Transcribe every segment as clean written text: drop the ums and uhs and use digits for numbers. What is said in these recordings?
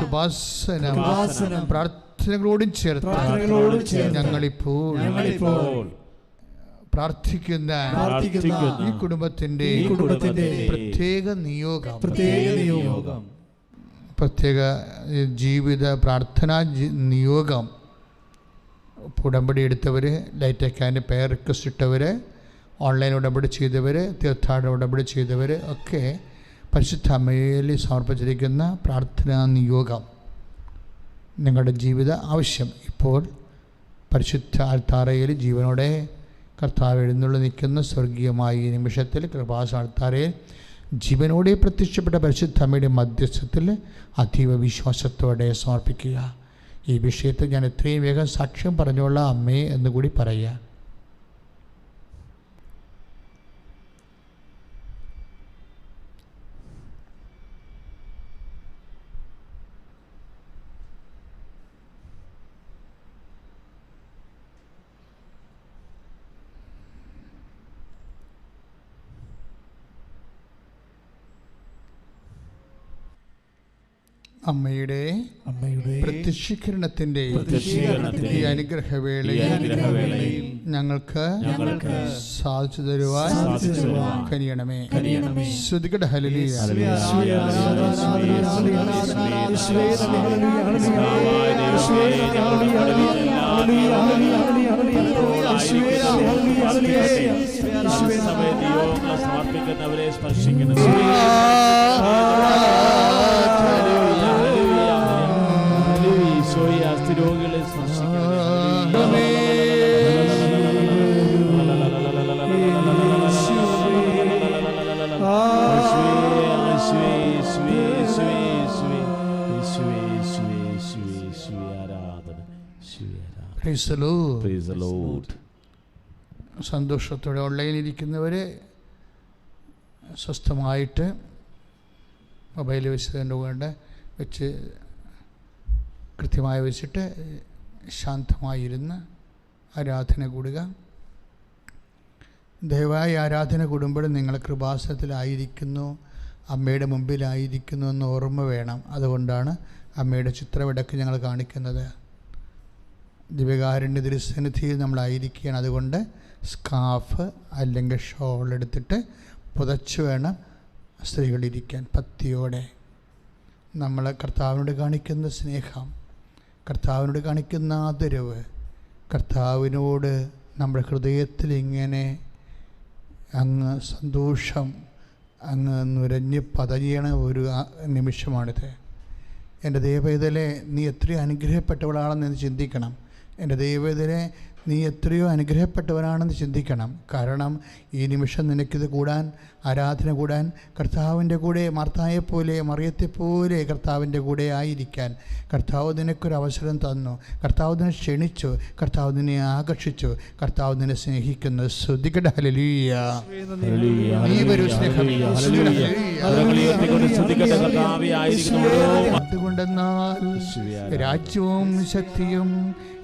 കൃപാസനം പ്രാർത്ഥനകളോടും ചേർത്ത് ഞങ്ങളിപ്പോൾ പ്രാർത്ഥിക്കുന്ന ഈ കുടുംബത്തിന്റെ പ്രത്യേക നിയോഗം, പ്രത്യേക ജീവിത പ്രാർത്ഥനാ നിയോഗം, ഉടമ്പടി എടുത്തവർ, ലൈറ്റ് അക്കാൻ്റെ പേർ റിക്വസ്റ്റ് ഇട്ടവർ, ഓൺലൈൻ ഉടമ്പടി ചെയ്തവർ, തീർത്ഥാടന ഉടമ്പടി ചെയ്തവർ ഒക്കെ പരിശുദ്ധ അമ്മയിൽ സമർപ്പിച്ചിരിക്കുന്ന പ്രാർത്ഥനാ നിയോഗം, നിങ്ങളുടെ ജീവിത ആവശ്യം. ഇപ്പോൾ പരിശുദ്ധ ആൽത്താരയിൽ ജീവനോടെ കർത്താവ് എഴുന്നള്ളി നിൽക്കുന്ന സ്വർഗീയമായ ഈ നിമിഷത്തിൽ കൃപാസ ആൽത്താരയിൽ ജീവനോടെ പ്രത്യക്ഷപ്പെട്ട പരിശുദ്ധ അമ്മയുടെ മധ്യസ്ഥത്തിൽ അതീവ വിശ്വാസത്തോടെ സമർപ്പിക്കുക. ഈ വിഷയത്തിൽ ഞാൻ എത്രയും വേഗം സാക്ഷ്യം പറഞ്ഞോളാം അമ്മേ എന്നുകൂടി പറയുക. അമ്മയുടെ പ്രത്യക്ഷീകരണത്തിന്റെ ഈ അനുഗ്രഹവേളയിൽ ഞങ്ങൾക്ക് സാധിച്ചു തരുവാൻ കനിയണമേ. ശ്രുതികട ഹല്ലേലൂയ. സമർപ്പിക്കുന്നവരെ സ്പർശിക്കുന്ന രോഗികളെ സന്തോഷത്തോടെ ഓൺലൈനിൽ ഇരിക്കുന്നവരെ സ്വസ്ഥമായിട്ട് മൊബൈൽ വെച്ചതിൻ്റെ വേണ്ട വെച്ച് കൃത്യമായി വെച്ചിട്ട് ശാന്തമായിരുന്ന് ആരാധന കൂടുക. ദയവായി ആരാധന കൂടുമ്പോൾ നിങ്ങൾ കൃപാസനത്തിലായിരിക്കുന്നു, അമ്മയുടെ മുമ്പിലായിരിക്കുന്നു എന്ന് ഓർമ്മ വേണം. അതുകൊണ്ടാണ് അമ്മയുടെ ചിത്രമിടക്ക് ഞങ്ങൾ കാണിക്കുന്നത്. ദിവ്യകാരുണ്യ തിരുസന്നിധിയിൽ നമ്മളായിരിക്കുകയാണ്. അതുകൊണ്ട് സ്കാർഫ് അല്ലെങ്കിൽ ഷോൾ എടുത്തിട്ട് പുതച്ച് വേണം സ്ത്രീകളിരിക്കാൻ. പത്തിയോടെ നമ്മൾ കർത്താവിനോട് കാണിക്കുന്ന സ്നേഹം, കർത്താവിനോട് കാണിക്കുന്ന ആദരവ്, കർത്താവിനോട് നമ്മുടെ ഹൃദയത്തിൽ ഇങ്ങനെ അങ്ങ് സന്തോഷം അങ്ങ് നുരഞ്ഞ് പതയണ ഒരു നിമിഷമാണിത്. എൻ്റെ ദൈവവേദനെ നീ എത്രയോ അനുഗ്രഹപ്പെട്ടവളാണെന്ന് ചിന്തിക്കണം. എൻ്റെ ദൈവവേദനെ നീ എത്രയോ അനുഗ്രഹപ്പെട്ടവനാണെന്ന് ചിന്തിക്കണം. കാരണം ഈ നിമിഷം നിനക്കിത് കൂടാൻ, ആരാധന കൂടാൻ, കർത്താവിൻ്റെ കൂടെ മാർത്തായെപ്പോലെ മറിയത്തെപ്പോലെ കർത്താവിൻ്റെ കൂടെ ആയിരിക്കാൻ കർത്താവ് നിനക്കൊരവസരം തന്നു. കർത്താവ് നിന്നെ ക്ഷണിച്ചു, കർത്താവ് നിന്നെ ആകർഷിച്ചു, കർത്താവ് നിന്നെ സ്നേഹിക്കുന്നു. ശ്രുതികട ഹല്ലേലൂയ. നീ വരൂ സ്നേഹമേ. അതുകൊണ്ടെന്നാൽ രാജ്യവും ശക്തിയും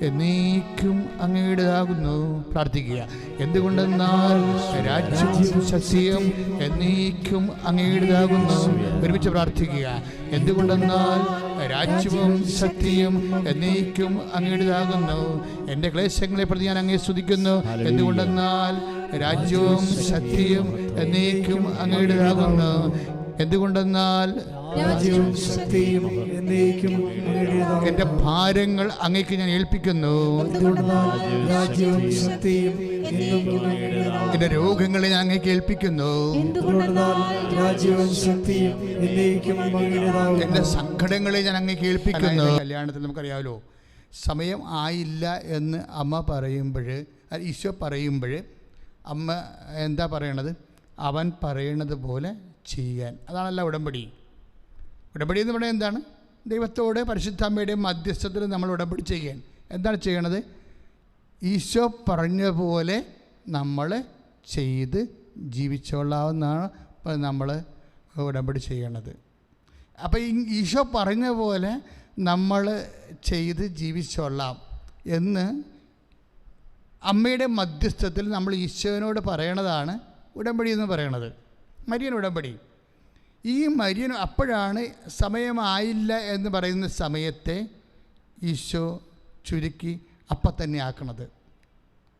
എന്നേക്കും അങ്ങയുടേതാകുന്നു. പ്രാർത്ഥിക്കുക. എന്തുകൊണ്ടെന്നാൽ രാജ്യവും ശക്തിയും എന്നേക്കും അങ്ങയുടേതാകുന്നു. ഒരുമിച്ച് പ്രാർത്ഥിക്കുക. എന്തുകൊണ്ടെന്നാൽ രാജ്യവും ശക്തിയും എന്നേക്കും അങ്ങയുടേതാകുന്നു. എൻ്റെ ക്ലേശങ്ങളെ പ്രതി ഞാൻ അങ്ങയെ സ്തുതിക്കുന്നു. എന്തുകൊണ്ടെന്നാൽ രാജ്യവും ശക്തിയും എന്നേക്കും അങ്ങയുടേതാകുന്നു. എന്തുകൊണ്ടെന്നാൽ എൻ്റെ ഭാരങ്ങൾ അങ്ങേക്ക് ഞാൻ ഏൽപ്പിക്കുന്നു. എൻ്റെ രോഗങ്ങളെ ഞാൻ അങ്ങേക്ക് ഏൽപ്പിക്കുന്നു. എൻ്റെ സങ്കടങ്ങളെ ഞാൻ അങ്ങേക്ക് ഏൽപ്പിക്കുന്നു. കല്യാണത്തിൽ നമുക്കറിയാമല്ലോ, സമയം ആയില്ല എന്ന് അമ്മ പറയുമ്പോൾ, ഈശോ പറയുമ്പോൾ അമ്മ എന്താ പറയണത്? അവൻ പറയണത് പോലെ ചെയ്യാൻ. അതാണല്ലോ ഉടമ്പടി. ഉടമ്പടി എന്ന് പറയുന്നത് എന്താണ്? ദൈവത്തോട് പരിശുദ്ധ അമ്മയുടെ മധ്യസ്ഥത്തിൽ നമ്മൾ ഉടമ്പടി ചെയ്യാൻ. എന്താണ് ചെയ്യണത്? ഈശോ പറഞ്ഞ പോലെ നമ്മൾ ചെയ്ത് ജീവിച്ചോളാവുന്നതാണ് നമ്മൾ ഉടമ്പടി ചെയ്യണത്. അപ്പോൾ ഈശോ പറഞ്ഞ പോലെ നമ്മൾ ചെയ്ത് ജീവിച്ചോളാം എന്ന് അമ്മയുടെ മധ്യസ്ഥത്തിൽ നമ്മൾ ഈശോനോട് പറയണതാണ് ഉടമ്പടി എന്ന് പറയണത്. മരിയൻ ഉടമ്പടി. ഈ മരിയൻ അപ്പോഴാണ് സമയമായില്ല എന്ന് പറയുന്ന സമയത്തെ ഈശോ ചുരുക്കി അപ്പം തന്നെ ആക്കണത്.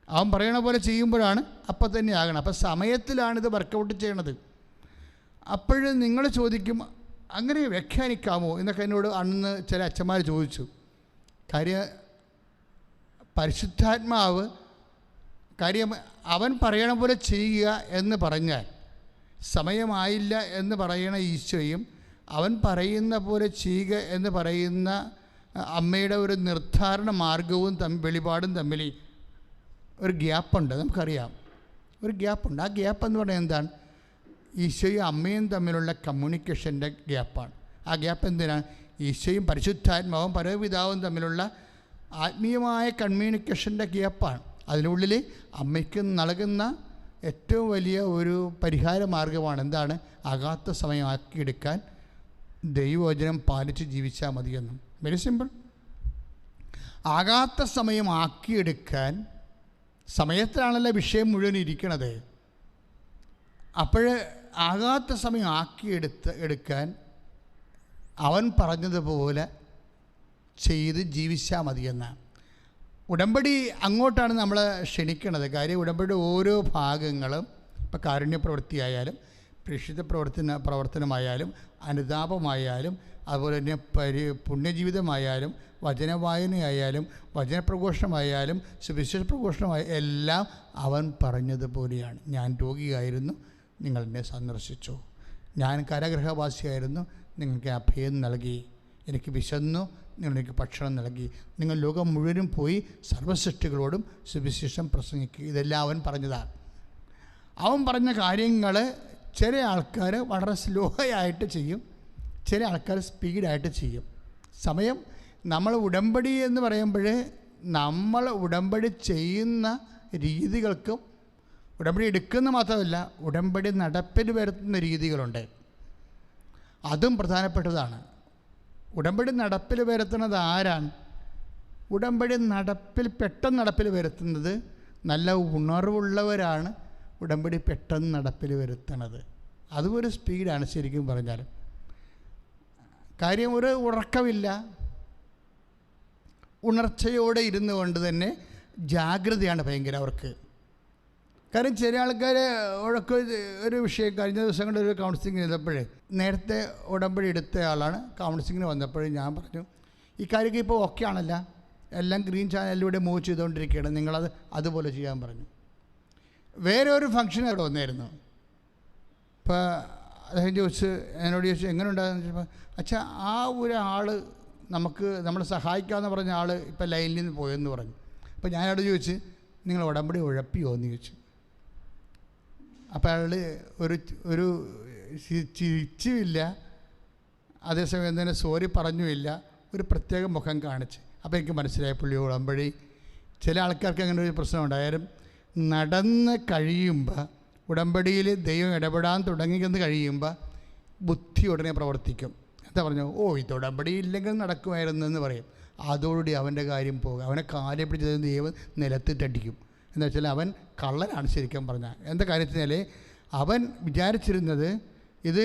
അവൻ പറയണ പോലെ ചെയ്യുമ്പോഴാണ് അപ്പം തന്നെ ആകണം. അപ്പം സമയത്തിലാണിത് വർക്കൗട്ട് ചെയ്യണത്. അപ്പോഴും നിങ്ങൾ ചോദിക്കും, അങ്ങനെ വ്യാഖ്യാനിക്കാമോ എന്നൊക്കെ എന്നോട് അന്ന് ചില അച്ഛന്മാർ ചോദിച്ചു. കാര്യം പരിശുദ്ധാത്മാവ് അവൻ പറയണ പോലെ ചെയ്യുക എന്ന് പറഞ്ഞാൽ സമയമായില്ല എന്ന് പറയണ ഈശോയും അവൻ പറയുന്ന പോലെ ചെയ്യുക എന്ന് പറയുന്ന അമ്മയുടെ ഒരു നിർദ്ധാരണ മാർഗവും വെളിപാടും തമ്മിൽ ഒരു ഗ്യാപ്പുണ്ട്. നമുക്കറിയാം ഒരു ഗ്യാപ്പുണ്ട്. ആ ഗ്യാപ്പ് എന്ന് പറയുന്നത് എന്താണ്? ഈശോയും അമ്മയും തമ്മിലുള്ള കമ്മ്യൂണിക്കേഷൻ്റെ ഗ്യാപ്പാണ്. ആ ഗ്യാപ്പ് എന്തിനാണ്? ഈശോയും പരിശുദ്ധാത്മാവും പരമപിതാവും തമ്മിലുള്ള ആത്മീയമായ കമ്മ്യൂണിക്കേഷൻ്റെ ഗ്യാപ്പാണ്. അതിനുള്ളിൽ അമ്മയ്ക്ക് നൽകുന്ന ഏറ്റവും വലിയ ഒരു പരിഹാര മാർഗമാണ് എന്താണ്? ആകാത്ത സമയമാക്കിയെടുക്കാൻ ദൈവവചനം പാലിച്ച് ജീവിച്ചാൽ മതിയെന്നും. Very simple. ആകാത്ത സമയമാക്കിയെടുക്കാൻ സമയത്തിലാണല്ലോ വിഷയം മുഴുവൻ ഇരിക്കണത്. അപ്പോൾ ആകാത്ത സമയം എടുക്കാൻ അവൻ പറഞ്ഞതുപോലെ ചെയ്ത് ജീവിച്ചാൽ മതിയെന്നാണ്. ഉടമ്പടി അങ്ങോട്ടാണ് നമ്മളെ ക്ഷണിക്കണത്. കാര്യം ഉടമ്പടി ഓരോ ഭാഗങ്ങളും, ഇപ്പോൾ കാരുണ്യ പ്രവൃത്തിയായാലും പ്രേക്ഷിത പ്രവർത്തനമായാലും അനുതാപമായാലും അതുപോലെ തന്നെ പുണ്യജീവിതമായാലും വചനവായനയായാലും വചനപ്രഘോഷണമായാലും സുവിശേഷ പ്രഘോഷണമായാലും എല്ലാം അവൻ പറഞ്ഞതുപോലെയാണ്. ഞാൻ രോഗിയായിരുന്നു, നിങ്ങൾ എന്നെ സന്ദർശിച്ചു. ഞാൻ കാരാഗൃഹവാസിയായിരുന്നു, നിങ്ങൾക്ക് അഭയം നൽകി. എനിക്ക് വിശന്നു, നിങ്ങൾ എനിക്ക് ഭക്ഷണം നൽകി. നിങ്ങൾ ലോകം മുഴുവനും പോയി സർവ്വസൃഷ്ടികളോടും സുവിശേഷം പ്രസംഗിക്കുക. ഇതെല്ലാം അവൻ പറഞ്ഞതാണ്. അവൻ പറഞ്ഞ കാര്യങ്ങൾ ചില ആൾക്കാർ വളരെ സ്ലോ ആയിട്ട് ചെയ്യും, ചില ആൾക്കാർ സ്പീഡായിട്ട് ചെയ്യും. സമയം നമ്മൾ ഉടമ്പടി എന്ന് പറയുമ്പോൾ നമ്മൾ ഉടമ്പടി ചെയ്യുന്ന രീതികൾക്കും ഉടമ്പടി എടുക്കുന്ന മാത്രമല്ല ഉടമ്പടി നടപ്പിൽ വരുത്തുന്ന രീതികളുണ്ട്. അതും പ്രധാനപ്പെട്ടതാണ്. ഉടമ്പടി നടപ്പിൽ വരുത്തുന്നത് ആരാണ്? ഉടമ്പടി പെട്ടെന്ന് നടപ്പിൽ വരുത്തുന്നത് നല്ല ഉണർവുള്ളവരാണ്. ഉടമ്പടി പെട്ടെന്ന് നടപ്പിൽ വരുത്തണത് അതും ഒരു സ്പീഡാണ് ശരിക്കും പറഞ്ഞാൽ. കാര്യം ഒരു ഉറക്കമില്ല, ഉണർച്ചയോടെ ഇരുന്നു കൊണ്ട് തന്നെ ജാഗ്രതയാണ് ഭയങ്കര അവർക്ക്. കാര്യം ചില ആൾക്കാർ ഒരു വിഷയം കഴിഞ്ഞ ദിവസങ്ങളിൽ ഒരു കൗൺസിലിംഗ് ചെയ്തപ്പോഴേ നേരത്തെ ഉടമ്പടി എടുത്ത ആളാണ്. കൗൺസിലിങ്ങിന് വന്നപ്പോഴും ഞാൻ പറഞ്ഞു, ഈ കാര്യമൊക്കെ ഇപ്പോൾ ഓക്കെ ആണല്ല, എല്ലാം ഗ്രീൻ ചാനലിലൂടെ മൂവ് ചെയ്തുകൊണ്ടിരിക്കുകയാണ്, നിങ്ങളത് അതുപോലെ ചെയ്യാൻ പറഞ്ഞു. വേറെ ഒരു ഫംഗ്ഷൻ അവിടെ വന്നായിരുന്നു. ഇപ്പോൾ അദ്ദേഹം എന്നോട് ചോദിച്ചു എങ്ങനെ ഉണ്ടാകുന്ന ചോദിച്ചപ്പോൾ, അച്ഛാ ആ ഒരാൾ നമ്മളെ സഹായിക്കാമെന്ന് പറഞ്ഞ ആൾ ഇപ്പോൾ ലൈനിൽ നിന്ന് പോയെന്ന് പറഞ്ഞു. അപ്പോൾ ഞാനവിടെ ചോദിച്ച് നിങ്ങൾ ഉടമ്പടി ഉഴപ്പിയോ എന്ന് ചോദിച്ചു. അപ്പോൾ അയാൾ ഒരു ചിരിച്ചുമില്ല, അതേസമയം തന്നെ സോറി പറഞ്ഞുമില്ല, ഒരു പ്രത്യേക മുഖം കാണിച്ച്. അപ്പോൾ എനിക്ക് മനസ്സിലായി പുള്ളി ഉടമ്പടി. ചില ആൾക്കാർക്ക് അങ്ങനെ ഒരു പ്രശ്നം ഉണ്ടായാലും നടന്ന് കഴിയുമ്പോൾ ഉടമ്പടിയിൽ ദൈവം ഇടപെടാൻ തുടങ്ങിയെന്ന് കഴിയുമ്പോൾ ബുദ്ധി ഉടനെ പ്രവർത്തിക്കും. എന്താ പറഞ്ഞു, ഇത് ഉടമ്പടി ഇല്ലെങ്കിൽ നടക്കുമായിരുന്നു എന്ന് പറയും. അതോടുകൂടി അവൻ്റെ കാര്യം പോകും. അവനെ കാലെ പിടിച്ച് ദൈവം നിലത്തിട്ടടിക്കും. എന്താ വെച്ചാൽ അവൻ കള്ളനാണ് ശരിക്കും പറഞ്ഞാൽ. എന്താ കാര്യത്തിനാൽ അവൻ വിചാരിച്ചിരുന്നത് ഇത്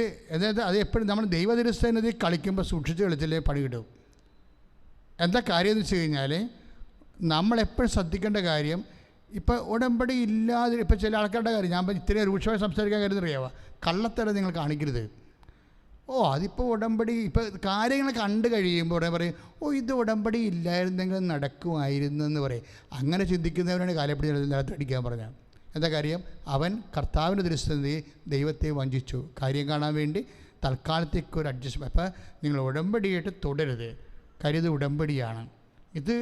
അത് എപ്പോഴും നമ്മൾ ദൈവതിരുസ്ഥനത്തിൽ കളിക്കുമ്പോൾ സൂക്ഷിച്ച് കളിച്ചാലേ പണി കിട്ടും. എന്താ കാര്യം എന്ന് വെച്ച് കഴിഞ്ഞാൽ നമ്മളെപ്പോഴും ശ്രദ്ധിക്കേണ്ട കാര്യം, ഇപ്പോൾ ഉടമ്പടി ഇല്ലാതെ ഇപ്പോൾ ചില ആൾക്കാരുടെ കാര്യം ഞാൻ ഇത്രയും രൂക്ഷമായി സംസാരിക്കാൻ കാര്യം അറിയാവുക, കള്ളത്തരം നിങ്ങൾ കാണിക്കരുത്. അതിപ്പോൾ ഉടമ്പടി ഇപ്പോൾ കാര്യങ്ങൾ കണ്ടു കഴിയുമ്പോൾ ഉടനെ പറയും, ഇത് ഉടമ്പടി ഇല്ലായിരുന്നെങ്കിൽ നടക്കുമായിരുന്നു എന്ന് പറയും. അങ്ങനെ ചിന്തിക്കുന്നവരാണ് കാലപ്പിടി നിലത്തടിക്കാൻ പറഞ്ഞാൽ. എന്താ കാര്യം, അവൻ കർത്താവിൻ്റെ ദൃശ്യതയെ ദൈവത്തെ വഞ്ചിച്ചു. കാര്യം കാണാൻ വേണ്ടി തൽക്കാലത്തേക്ക് ഒരു അഡ്ജസ്റ്റ്മെൻറ്റ്. അപ്പോൾ നിങ്ങൾ ഉടമ്പടിയായിട്ട് തുടരുത്. കാര്യം ഇത് ഉടമ്പടിയാണ്. ഇത്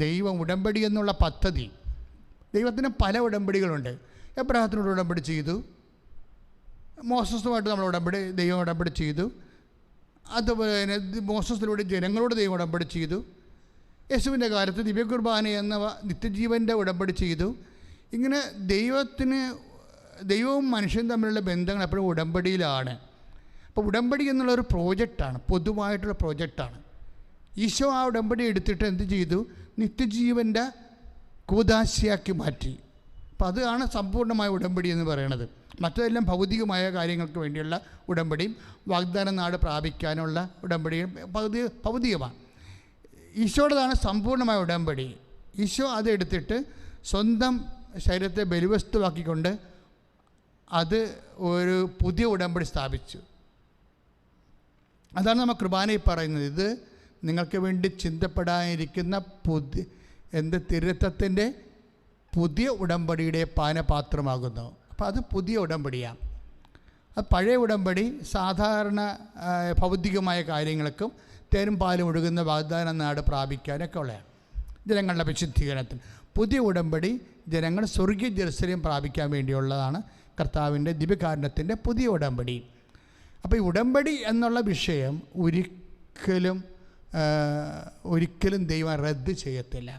ദൈവം ഉടമ്പടി എന്നുള്ള പദ്ധതി, ദൈവത്തിന് പല ഉടമ്പടികളുണ്ട്. എബ്രഹാത്തിനോട് ഉടമ്പടി ചെയ്തു, മോസസുമായിട്ട് നമ്മൾ ദൈവം ഉടമ്പടി ചെയ്തു. അതുപോലെ തന്നെ മോസസിലൂടെ ജനങ്ങളോട് ദൈവം ഉടമ്പടി ചെയ്തു. യേശുവിൻ്റെ കാലത്ത് ദിവ്യകുർബാന എന്ന നിത്യജീവൻ്റെ ഉടമ്പടി ചെയ്തു. ഇങ്ങനെ ദൈവവും മനുഷ്യനും തമ്മിലുള്ള ബന്ധങ്ങൾ എപ്പോഴും ഉടമ്പടിയിലാണ്. അപ്പോൾ ഉടമ്പടി എന്നുള്ളൊരു പ്രോജക്റ്റാണ്, പൊതുവായിട്ടുള്ള പ്രോജക്റ്റാണ്. ഈശോ ആ ഉടമ്പടി എടുത്തിട്ട് എന്ത് ചെയ്തു, നിത്യജീവൻ്റെ കൂദാശയാക്കി മാറ്റി. അപ്പം അതാണ് സമ്പൂർണ്ണമായ ഉടമ്പടി എന്ന് പറയണത്. മറ്റതെല്ലാം ഭൗതികമായ കാര്യങ്ങൾക്ക് വേണ്ടിയുള്ള ഉടമ്പടിയും വാഗ്ദാന നാട് പ്രാപിക്കാനുള്ള ഉടമ്പടിയും ഭൗതികമാണ്. ഈശോയുടേതാണ് സമ്പൂർണ്ണമായ ഉടമ്പടി. ഈശോ അതെടുത്തിട്ട് സ്വന്തം ശരീരത്തെ ബലിവസ്തുവാക്കിക്കൊണ്ട് അത് ഒരു പുതിയ ഉടമ്പടി സ്ഥാപിച്ചു. അതാണ് നമ്മൾ കുർബാനയിൽ പറയുന്നത്. ഇത് നിങ്ങൾക്ക് വേണ്ടി ചിന്തപ്പെടാനിരിക്കുന്ന തിരുരക്തത്തിൻ്റെ പുതിയ ഉടമ്പടിയുടെ പാനപാത്രമാകുന്നു. അപ്പോൾ അത് പുതിയ ഉടമ്പടിയാണ്. അത് പഴയ ഉടമ്പടി സാധാരണ ഭൗതികമായ കാര്യങ്ങൾക്കും തേനും പാലും ഒഴുകുന്ന വാഗ്ദാന നാട് പ്രാപിക്കാനൊക്കെ ഉള്ളതാണ്, ജനങ്ങളുടെ വിശുദ്ധീകരണത്തിന്. പുതിയ ഉടമ്പടി ജനങ്ങൾ സ്വർഗീയ ജെറുസലേം പ്രാപിക്കാൻ വേണ്ടിയുള്ളതാണ്. കർത്താവിൻ്റെ ദിവ്യകാരുണ്യത്തിൻ്റെ പുതിയ ഉടമ്പടി. അപ്പോൾ ഈ ഉടമ്പടി എന്നുള്ള വിഷയം ഒരിക്കലും ദൈവം റദ്ദ് ചെയ്യത്തില്ല.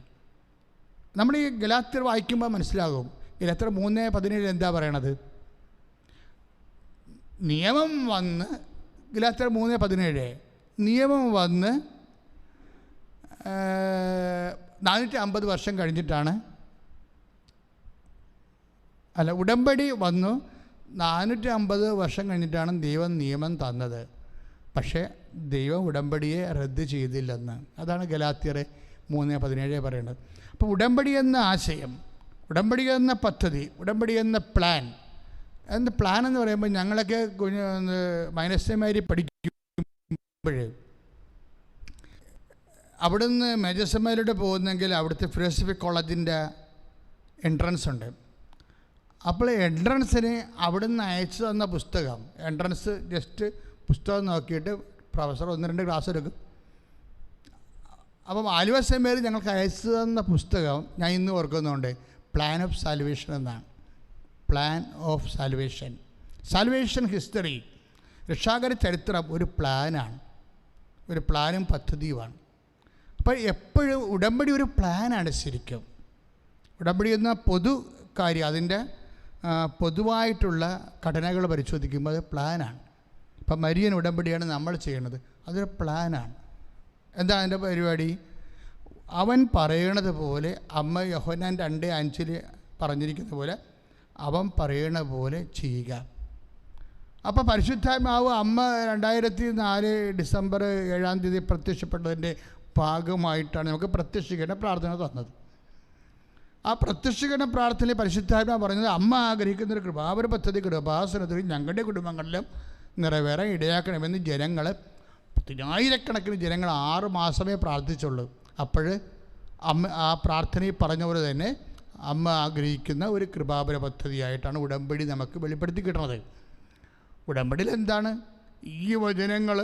നമ്മൾ ഈ ഗലാത്യർ വായിക്കുമ്പോൾ മനസ്സിലാകും. ഗലാത്യർ 3:17 എന്താ പറയണത്? നിയമം വന്ന്, ഗലാത്യർ 3:17, നിയമം വന്ന് 450 വർഷം കഴിഞ്ഞിട്ടാണ്, ഉടമ്പടി വന്നു 450 വർഷം കഴിഞ്ഞിട്ടാണ് ദൈവം നിയമം തന്നത്. പക്ഷേ ദൈവം ഉടമ്പടിയെ റദ്ദ് ചെയ്തില്ലെന്ന്. അതാണ് ഗലാത്യർ 3:17 പറയുന്നത്. അപ്പോൾ ഉടമ്പടി എന്ന ആശയം, ഉടമ്പടി എന്ന പദ്ധതി, ഉടമ്പടി എന്ന പ്ലാൻ എന്ന് പറയുമ്പോൾ ഞങ്ങളൊക്കെ മൈനസ്മാരി പഠിക്കുമ്പോൾ അവിടുന്ന് മേജർ സെമിനാരിലോട്ട് പോകുന്നെങ്കിൽ അവിടുത്തെ ഫിലോസഫി കോളേജിൻ്റെ എൻട്രൻസ് ഉണ്ട്. അപ്പോൾ എൻട്രൻസിന് അവിടുന്ന് അയച്ചു തന്ന പുസ്തകം, എൻട്രൻസ് ജസ്റ്റ് പുസ്തകം നോക്കിയിട്ട് പ്രൊഫസർ 1-2 ക്ലാസ് എടുക്കും. അപ്പം ആലുവ സെമിനാരി ഞങ്ങൾക്ക് അയച്ചു തന്ന പുസ്തകം ഞാൻ ഇന്ന് ഓർക്കുന്നുണ്ട്, പ്ലാൻ ഓഫ് സാൽവേഷൻ എന്നാണ്. Plan of salvation, salvation history, രക്ഷാകര ചരിത്രം ഒരു പ്ലാനാണ്, ഒരു പ്ലാനും പദ്ധതിയുമാണ്. അപ്പോൾ എപ്പോഴും ഉടമ്പടി ഒരു പ്ലാനാണ്. ശരിക്കും ഉടമ്പടി എന്ന പൊതു കാര്യം, അതിൻ്റെ പൊതുവായിട്ടുള്ള ഘടനകൾ പരിശോധിക്കുമ്പോൾ അത് പ്ലാനാണ്. ഇപ്പം മരിയൻ ഉടമ്പടിയാണ് നമ്മൾ ചെയ്യുന്നത്, അതൊരു പ്ലാനാണ്. എന്താ അതിൻ്റെ പരിപാടി? അവൻ പറയണത് പോലെ, അമ്മ യോഹന്നാൻ 2:5 പറഞ്ഞിരിക്കുന്ന പോലെ അവൻ പറയണ പോലെ ചെയ്യുക. അപ്പോൾ പരിശുദ്ധാത്മാവ് അമ്മ 2004 ഡിസംബർ 7 പ്രത്യക്ഷപ്പെട്ടതിൻ്റെ ഭാഗമായിട്ടാണ് നമുക്ക് പ്രത്യക്ഷീകരണ പ്രാർത്ഥന തന്നത്. ആ പ്രത്യക്ഷീകരണ പ്രാർത്ഥനയിൽ പരിശുദ്ധാത്മാവ് പറഞ്ഞത്, അമ്മ ആഗ്രഹിക്കുന്നൊരു കൃപാവര പദ്ധതി കൃപാസനത്തിൽ ഞങ്ങളുടെ കുടുംബങ്ങളിലും നിറവേറാൻ ഇടയാക്കണമെന്ന് ജനങ്ങൾ, 10,000-കണക്കിന് ജനങ്ങൾ 6 മാസമേ പ്രാർത്ഥിച്ചുള്ളൂ. അപ്പോൾ അമ്മ ആ പ്രാർത്ഥനയിൽ പറഞ്ഞ പോലെ തന്നെ അമ്മ ആഗ്രഹിക്കുന്ന ഒരു കൃപാപര പദ്ധതിയായിട്ടാണ് ഉടമ്പടി നമുക്ക് വെളിപ്പെടുത്തി കിട്ടുന്നത്. ഉടമ്പടിയിൽ എന്താണ്? ഈ വചനങ്ങൾ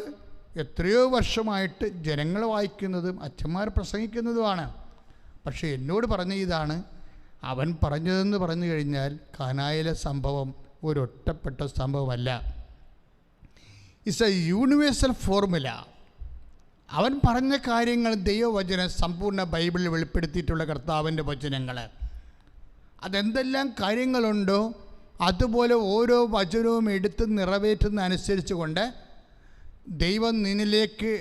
എത്രയോ വർഷമായിട്ട് ജനങ്ങൾ വായിക്കുന്നതും അച്ഛന്മാർ പ്രസംഗിക്കുന്നതുമാണ്. പക്ഷേ എന്നോട് പറഞ്ഞ ഇതാണ്, അവൻ പറഞ്ഞതെന്ന് പറഞ്ഞു കഴിഞ്ഞാൽ കാനായിലെ സംഭവം ഒരൊറ്റപ്പെട്ട സംഭവമല്ല. It's A universal formula. അവൻ പറഞ്ഞ കാര്യങ്ങൾ ദൈവവചനം സമ്പൂർണ്ണ ബൈബിളിൽ വെളിപ്പെടുത്തിയിട്ടുള്ള കർത്താവിൻ്റെ വചനങ്ങൾ, അതെന്തെല്ലാം കാര്യങ്ങളുണ്ടോ അതുപോലെ ഓരോ വചനവും എടുത്ത് നിറവേറ്റുന്ന അനുസരിച്ച് കൊണ്ട് ദൈവം നിന്നിലേക്ക്,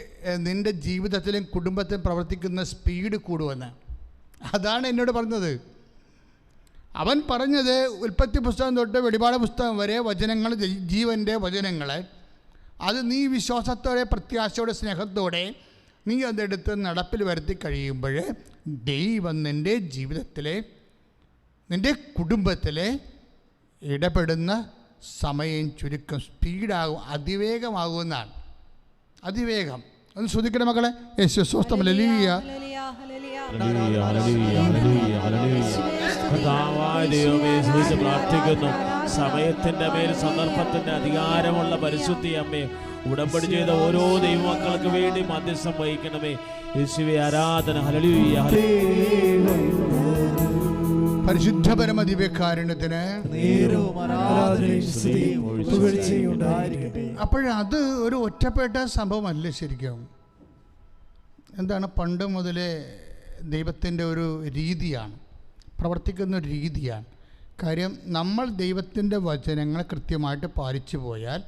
നിൻ്റെ ജീവിതത്തിലും കുടുംബത്തിലും പ്രവർത്തിക്കുന്ന സ്പീഡ് കൂടുമെന്ന്. അതാണ് എന്നോട് പറഞ്ഞത്. അവൻ പറഞ്ഞത് ഉൽപ്പത്തി പുസ്തകം തൊട്ട് വെളിപാട് പുസ്തകം വരെ വചനങ്ങൾ, ജീവൻ്റെ വചനങ്ങൾ, അത് നീ വിശ്വാസത്തോടെ, പ്രത്യാശയോടെ, സ്നേഹത്തോടെ നീ അതെടുത്ത് നടപ്പിൽ വരുത്തി കഴിയുമ്പോൾ ദൈവം നിൻ്റെ ജീവിതത്തിലെ, നിൻ്റെ കുടുംബത്തിലെ ഇടപെടുന്ന സമയം ചുരുക്കം, സ്പീഡാകും, അതിവേഗമാകുമെന്നാണ്. അതിവേഗം. ഒന്ന് ശ്രദ്ധിക്കണം മക്കളെ. യേശു സ്വസ്ഥം. ഹല്ലേലൂയ. പ്രാർത്ഥിക്കുന്നു. സമയത്തിന്റെ മേൽ സന്ദർഭത്തിന്റെ അധികാരമുള്ള പരിശുദ്ധി അമ്മേ, ഉടമ്പടി ചെയ്ത ഓരോ ദൈവമക്കൾക്ക് വേണ്ടി മധ്യസ്ഥം വഹിക്കണമേ. യേശുവേ ആരാധന. ഹല്ലേലൂയ. പരിശുദ്ധ പരമ ദിവ്യകാരുണ്യത്തിന് അപ്പോഴത് ഒരു ഒറ്റപ്പെട്ട സംഭവമല്ല. ശരിക്കും എന്താണ്, പണ്ട് മുതലേ ദൈവത്തിൻ്റെ ഒരു രീതിയാണ്, പ്രവർത്തിക്കുന്ന ഒരു രീതിയാണ്. കാര്യം, നമ്മൾ ദൈവത്തിൻ്റെ വചനങ്ങൾ കൃത്യമായിട്ട് പാലിച്ചു പോയാൽ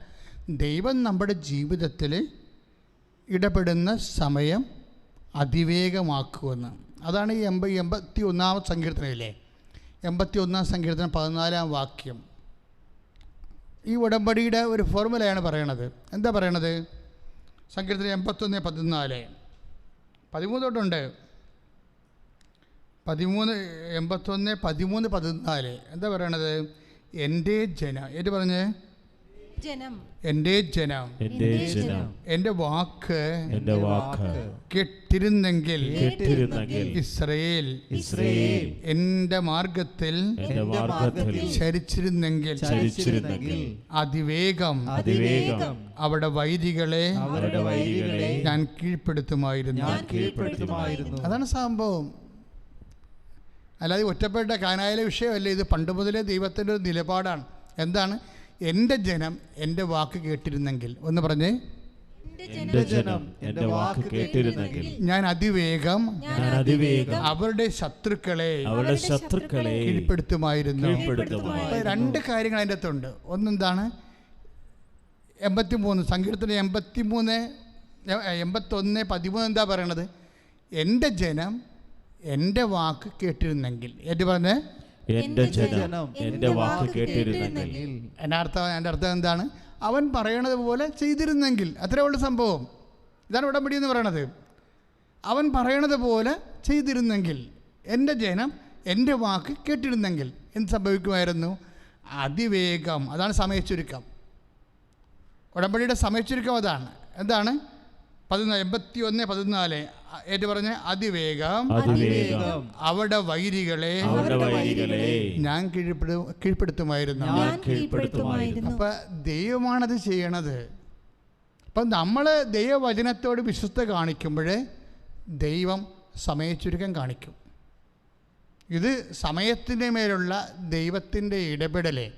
ദൈവം നമ്മുടെ ജീവിതത്തിൽ ഇടപെടുന്ന സമയം അതിവേഗമാക്കുമെന്ന്. അതാണ് ഈ 81-ാം സങ്കീർത്തനയിലെ 81-ാം സങ്കീർത്തനം 14-ാം വാക്യം. ഈ ഉടമ്പടിയുടെ ഒരു ഫോർമുലയാണ് പറയണത്. എന്താ പറയണത്? സങ്കീർത്തനം 81:14 13 തൊട്ടുണ്ട്. 81:13-14 എന്താ പറയണത്? എൻ്റെ ജനം, ഏറ്റു പറഞ്ഞേ, എൻ്റെ ജനം എൻ്റെ വാക്ക് കേട്ടിരുന്നെങ്കിൽ ഇസ്രായേൽ എൻ്റെ മാർഗത്തിൽ ചരിച്ചിരുന്നെങ്കിൽ അതിവേഗം അവിടെ വൈരികളെ ഞാൻ കീഴ്പ്പെടുത്തുമായിരുന്നു. അതാണ് സംഭവം. അല്ലാതെ ഒറ്റപ്പെട്ട കാനായിലെ വിഷയമല്ല ഇത്. പണ്ട് മുതലേ ദൈവത്തിൻ്റെ ഒരു നിലപാടാണ്. എന്താണ്? എൻ്റെ ജനം എൻ്റെ വാക്ക് കേട്ടിരുന്നെങ്കിൽ. ഒന്ന് പറഞ്ഞേ, എൻ്റെ ജനം എൻ്റെ വാക്ക് കേട്ടിരുന്നെങ്കിൽ ഞാൻ അതിവേഗം അവരുടെ ശത്രുക്കളെ കീഴ്പ്പെടുത്തുമായിരുന്നു. രണ്ട് കാര്യങ്ങൾ അതിൻ്റെ അകത്തുണ്ട്. ഒന്നെന്താണ്? 83 സങ്കീർത്തനം 81:13 എന്താ പറയണത്? എൻ്റെ ജനം എൻ്റെ വാക്ക് കേട്ടിരുന്നെങ്കിൽ. ഏറ്റു പറഞ്ഞേ, എൻ്റെ ജനം എൻ്റെ വാക്ക് കേട്ടിരുന്നെങ്കിൽ. എൻ്റെ അർത്ഥം എന്താണ്? അവൻ പറയണത് പോലെ ചെയ്തിരുന്നെങ്കിൽ. അത്രേ ഉള്ള സംഭവം. ഇതാണ് ഉടമ്പടി എന്ന് പറയണത്. അവൻ പറയണത് പോലെ ചെയ്തിരുന്നെങ്കിൽ, എൻ്റെ ജനം എൻ്റെ വാക്ക് കേട്ടിരുന്നെങ്കിൽ എന്ത് സംഭവിക്കുമായിരുന്നു? അതിവേഗം. അതാണ് സമയച്ചുരുക്കം. ഉടമ്പടിയുടെ സമയച്ചുരുക്കം അതാണ്. എന്താണ്? 81:14 ഏറ്റു പറഞ്ഞ്, അതിവേഗം അവിടെ വൈരികളെ ഞാൻ കീഴ്പ്പെടുത്തുമായിരുന്നു. അപ്പം ദൈവമാണത് ചെയ്യണത്. അപ്പം നമ്മൾ ദൈവവചനത്തോട് വിശ്വസ്ത കാണിക്കുമ്പോൾ ദൈവം സമയച്ചുരുക്കം കാണിക്കും. ഇത് സമയത്തിൻ്റെ മേലുള്ള ദൈവത്തിൻ്റെ ഇടപെടലെ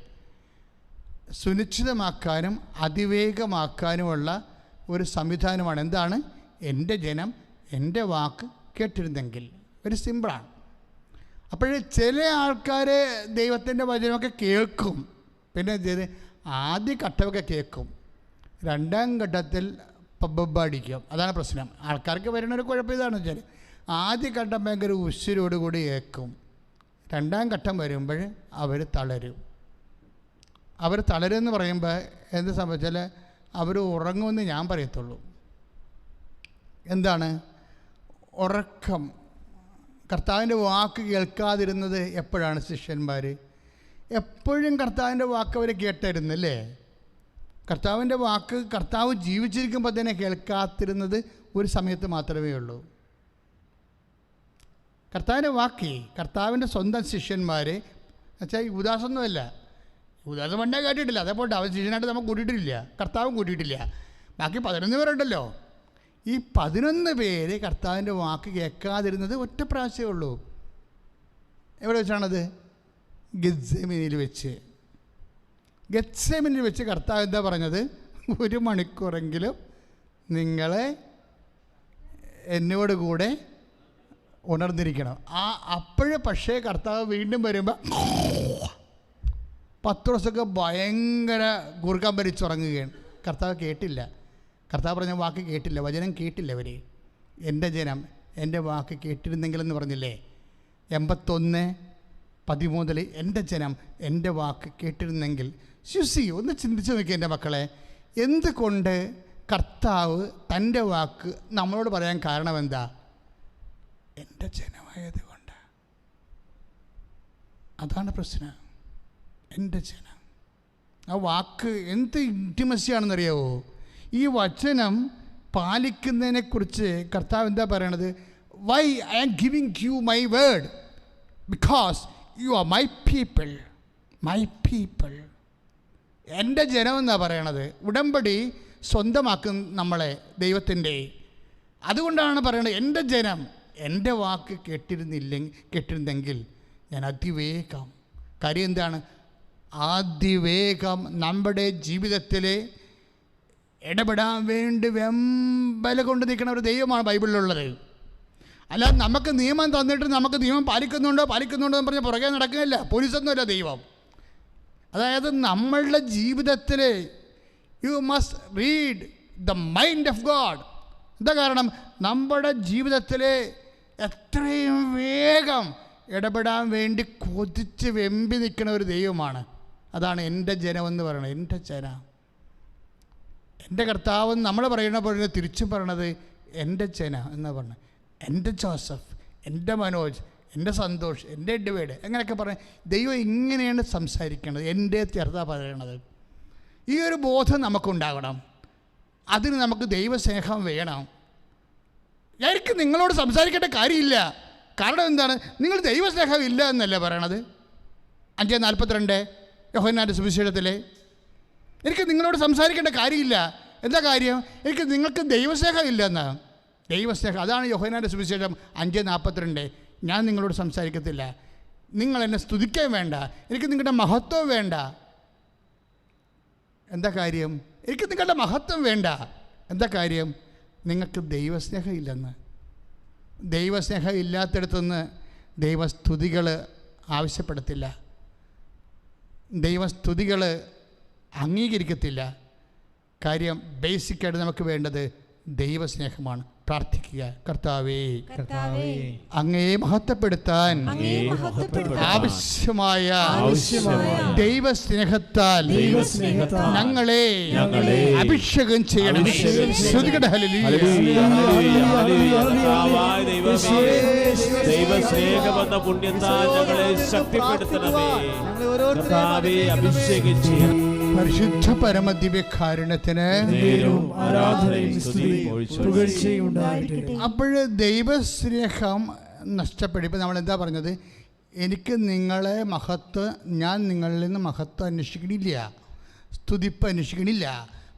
സുനിശ്ചിതമാക്കാനും അതിവേഗമാക്കാനുമുള്ള ഒരു സംവിധാനമാണ്. എന്താണ്? എൻ്റെ ജനം എൻ്റെ വാക്ക് കേട്ടിരുന്നെങ്കിൽ. ഒരു സിമ്പിളാണ്. അപ്പോൾ ചില ആൾക്കാർ ദൈവത്തിൻ്റെ വചനമൊക്കെ കേൾക്കും. പിന്നെ ആദ്യ ഘട്ടമൊക്കെ കേൾക്കും, രണ്ടാം ഘട്ടത്തിൽ പബ്ബടിക്കും. അതാണ് പ്രശ്നം. ആൾക്കാർക്ക് വരുന്നൊരു കുഴപ്പം ഇതാണെന്ന് വെച്ചാൽ ആദ്യ ഘട്ടം ഭയങ്കര ഉശിരോടുകൂടി കേൾക്കും. രണ്ടാം ഘട്ടം വരുമ്പോൾ അവർ തളരും. അവർ തളരുമെന്ന് പറയുമ്പോൾ എന്ത് സംഭവിച്ചാൽ അവർ ഉറങ്ങുമെന്ന് ഞാൻ പറയത്തുള്ളൂ. എന്താണ് ഉറക്കം? കർത്താവിൻ്റെ വാക്ക് കേൾക്കാതിരുന്നത് എപ്പോഴാണ്? ശിഷ്യന്മാർ എപ്പോഴും കർത്താവിൻ്റെ വാക്ക് അവർ കേട്ടായിരുന്നല്ലേ. കർത്താവിൻ്റെ വാക്ക് കർത്താവ് ജീവിച്ചിരിക്കുമ്പോൾ തന്നെ കേൾക്കാതിരുന്നത് ഒരു സമയത്ത് മാത്രമേ ഉള്ളൂ. കർത്താവിൻ്റെ വാക്ക് കർത്താവിൻ്റെ സ്വന്തം ശിഷ്യന്മാർ എന്നുവെച്ചാൽ യൂദാസൊന്നുമല്ല. യൂദാസ് പണ്ടേ കേട്ടിട്ടില്ല. അതേപോലെ അവൻ ശിഷ്യനായിട്ട് നമുക്ക് കൂട്ടിയിട്ടില്ല, കർത്താവും കൂട്ടിയിട്ടില്ല. ബാക്കി 11 പേരുണ്ടല്ലോ. ഈ 11 പേര് കർത്താവിൻ്റെ വാക്ക് കേൾക്കാതിരുന്നത് ഒറ്റ പ്രാവശ്യമേ ഉള്ളൂ. എവിടെ വെച്ചാണത്? ഗെത്സേമനിൽ വെച്ച്. ഗെത്സേമനിൽ വെച്ച് കർത്താവ് എന്താ പറഞ്ഞത്? 1 മണിക്കൂറെങ്കിലും നിങ്ങളെ എന്നോട് കൂടെ ഉണർന്നിരിക്കണം. അപ്പോഴേ പക്ഷേ കർത്താവ് വീണ്ടും വരുമ്പോൾ പത്രോസൊക്കെ ഭയങ്കര ഗുർഗം ഭരിച്ചുറങ്ങുകയാണ്. കർത്താവ് കേട്ടില്ല. കർത്താവ് പറഞ്ഞ വാക്ക് കേട്ടില്ല, വചനം കേട്ടില്ല. അവർ എൻ്റെ ജനം എൻ്റെ വാക്ക് കേട്ടിരുന്നെങ്കിലെന്ന് പറഞ്ഞില്ലേ. 81:13 എൻ്റെ ജനം എൻ്റെ വാക്ക് കേട്ടിരുന്നെങ്കിൽ. ശുസി ഒന്ന് ചിന്തിച്ച് നോക്കി എൻ്റെ മക്കളെ, എന്തുകൊണ്ട് കർത്താവ് തൻ്റെ വാക്ക് നമ്മളോട് പറയാൻ കാരണം എന്താ? എൻ്റെ ജനമായത് കൊണ്ട്. അതാണ് പ്രശ്നം. എൻ്റെ ജനം. ആ വാക്ക് എന്ത് ഇൻറ്റിമസിയാണെന്നറിയാവോ? ഈ വചനം പാലിക്കുന്നതിനെക്കുറിച്ച് കർത്താവ് എന്താ പറയണത്? Why I am giving you my word because you are my people. My people, എൻ്റെ ജനം എന്നാണ് പറയണത്. ഉടമ്പടി സ്വന്തമാക്കും നമ്മളെ ദൈവത്തിൻ്റെ. അതുകൊണ്ടാണ് പറയണത് എൻ്റെ ജനം എൻ്റെ വാക്ക് കേട്ടിരുന്നെങ്കിൽ ഞാൻ അതിവേഗം. കാര്യം എന്താണ്? അതിവേഗം നമ്മുടെ ജീവിതത്തിൽ ഇടപെടാൻ വേണ്ടി വെമ്പല കൊണ്ട് നിൽക്കുന്ന ഒരു ദൈവമാണ് ബൈബിളിലുള്ളത്. അല്ലാതെ നമുക്ക് നിയമം തന്നിട്ട് നമുക്ക് നിയമം പാലിക്കുന്നുണ്ടോ എന്ന് പറഞ്ഞ് പുറകെ നടക്കുകയല്ല. പോലീസൊന്നുമല്ല ദൈവം. അതായത് നമ്മളുടെ ജീവിതത്തിൽ you must read the mind of God. എന്താ കാരണം? നമ്മുടെ ജീവിതത്തിൽ എത്രയും വേഗം ഇടപെടാൻ വേണ്ടി കൊതിച്ച് വെമ്പി നിൽക്കുന്ന ഒരു ദൈവമാണ്. അതാണ് എൻ്റെ ജനമെന്ന് പറയുന്നത്. എൻ്റെ ജന, എൻ്റെ കർത്താവ് നമ്മൾ പറയുന്ന പോലെ തിരിച്ചും പറയണത് എൻ്റെ ജന എന്ന് പറഞ്ഞു. എൻ്റെ ജോസഫ്, എൻ്റെ മനോജ്, എൻ്റെ സന്തോഷ്, എൻ്റെ എഡ്വേഡ്, എങ്ങനെയൊക്കെ പറയാം. ദൈവം ഇങ്ങനെയാണ് സംസാരിക്കുന്നത്, എൻ്റെ ചെറുതാ പറയണത്. ഈ ഒരു ബോധം നമുക്കുണ്ടാകണം. അതിന് നമുക്ക് ദൈവസ്നേഹം വേണം. എനിക്ക് നിങ്ങളോട് സംസാരിക്കേണ്ട കാര്യമില്ല. കാരണം എന്താണ്? നിങ്ങൾ ദൈവസ്നേഹം ഇല്ല എന്നല്ലേ പറയണത്. 5:42 യോഹന്നാൻ്റെ സുവിശേഷത്തിലെ. എനിക്ക് നിങ്ങളോട് സംസാരിക്കേണ്ട കാര്യമില്ല. എന്താ കാര്യം? എനിക്ക് നിങ്ങൾക്ക് ദൈവസ്നേഹം ഇല്ല എന്നാണ്. ദൈവസ്നേഹം, അതാണ് യോഹന്നാൻ്റെ സുവിശേഷം 5:42. ഞാൻ നിങ്ങളോട് സംസാരിക്കത്തില്ല, നിങ്ങൾ എന്നെ സ്തുതിക്കാൻ വേണ്ട, എനിക്ക് നിങ്ങളുടെ മഹത്വം വേണ്ട. എന്താ കാര്യം? എനിക്ക് നിങ്ങളുടെ മഹത്വം വേണ്ട. എന്താ കാര്യം? നിങ്ങൾക്ക് ദൈവസ്നേഹം ഇല്ലെന്ന്. ദൈവസ്നേഹം ഇല്ലാത്തടത്തുനിന്ന് ദൈവസ്തുതികൾ ആവശ്യപ്പെടത്തില്ല, ദൈവസ്തുതികൾ അംഗീകരിക്കത്തില്ല. കാര്യം ബേസിക്കായിട്ട് നമുക്ക് വേണ്ടത് ദൈവസ്നേഹമാണ്. പ്രാർത്ഥിക്കുക, കർത്താവേ അങ്ങയെ മഹത്വപ്പെടുത്താൻ ആവശ്യമായ ദൈവസ്നേഹത്താൽ ഞങ്ങളെ അഭിഷേകം ചെയ്യണമേ. ദൈവസ്നേഹമെന്ന പുണ്യത്താൽ ഞങ്ങളെ ശക്തിപ്പെടുത്തണമേ. അഭിഷേകം ചെയ്യണം. പരിശുദ്ധ പരമദിവ്യകാരുണ്യത്തിന് അപ്പോൾ ദൈവസ്നേഹം നഷ്ടപ്പെടുമ്പോൾ നമ്മൾ എന്താ പറഞ്ഞത്? എനിക്ക് നിങ്ങളെ മഹത്വം, ഞാൻ നിങ്ങളിൽ നിന്ന് മഹത്വം അന്വേഷിക്കണില്ല, സ്തുതിപ്പ് അന്വേഷിക്കണില്ല,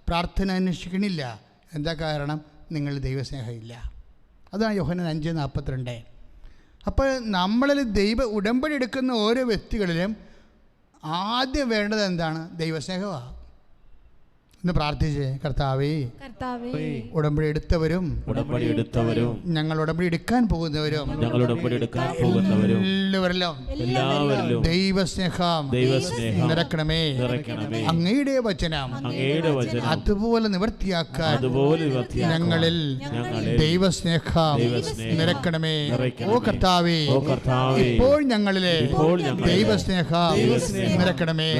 പ്രാർത്ഥന അന്വേഷിക്കണില്ല. എന്താ കാരണം? നിങ്ങൾ ദൈവസ്നേഹം ഇല്ല. അതാണ് യോഹന്നാൻ 5:42. അപ്പോൾ നമ്മളിൽ ദൈവ ഉടമ്പടി എടുക്കുന്ന ഓരോ വ്യക്തികളിലും ആദ്യം വേണ്ടത് എന്താണ്? ദൈവസ്നേഹമാണ്. ഇന്ന് പ്രാർത്ഥിച്ചേ, കർത്താവേ ഉടമ്പടി എടുത്തവരും ഞങ്ങൾ ഉടമ്പടി എടുക്കാൻ പോകുന്നവരും എല്ലാവരിലും ദൈവസ്നേഹം നിറക്കണമേ. അങ്ങയുടെ വചനം അതുപോലെ നിവർത്തിയാക്കാൻ ഞങ്ങളിൽ ദൈവസ്നേഹം നിറക്കണമേ. ഓ കർത്താവേ, ഇപ്പോൾ ഞങ്ങളിലെ ദൈവസ്നേഹം നിറക്കണമേ.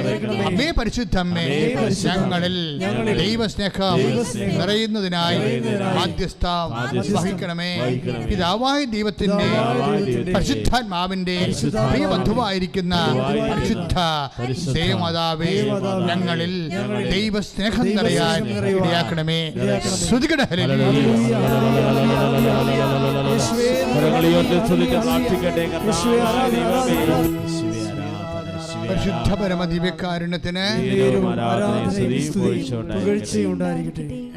അമ്മേ, പരിശുദ്ധമ്മേ, ഞങ്ങളിൽ ദൈവസ്നേഹം നിറയുന്നതിനായി മാധ്യസ്ഥം വഹിക്കണമേ. പിതാവായ ദൈവത്തിന്റെ പരിശുദ്ധാത്മാവിന്റെ പ്രിയബന്ധുവായിരിക്കുന്ന പരിശുദ്ധ ദേവമാതാവേ, ഞങ്ങളിൽ ദൈവസ്നേഹം നിറയാൻ ഇടയാക്കണമേ. ശ്രുതികട പരിശുദ്ധ പരമദിവ്യകാരുണ്യത്തിന്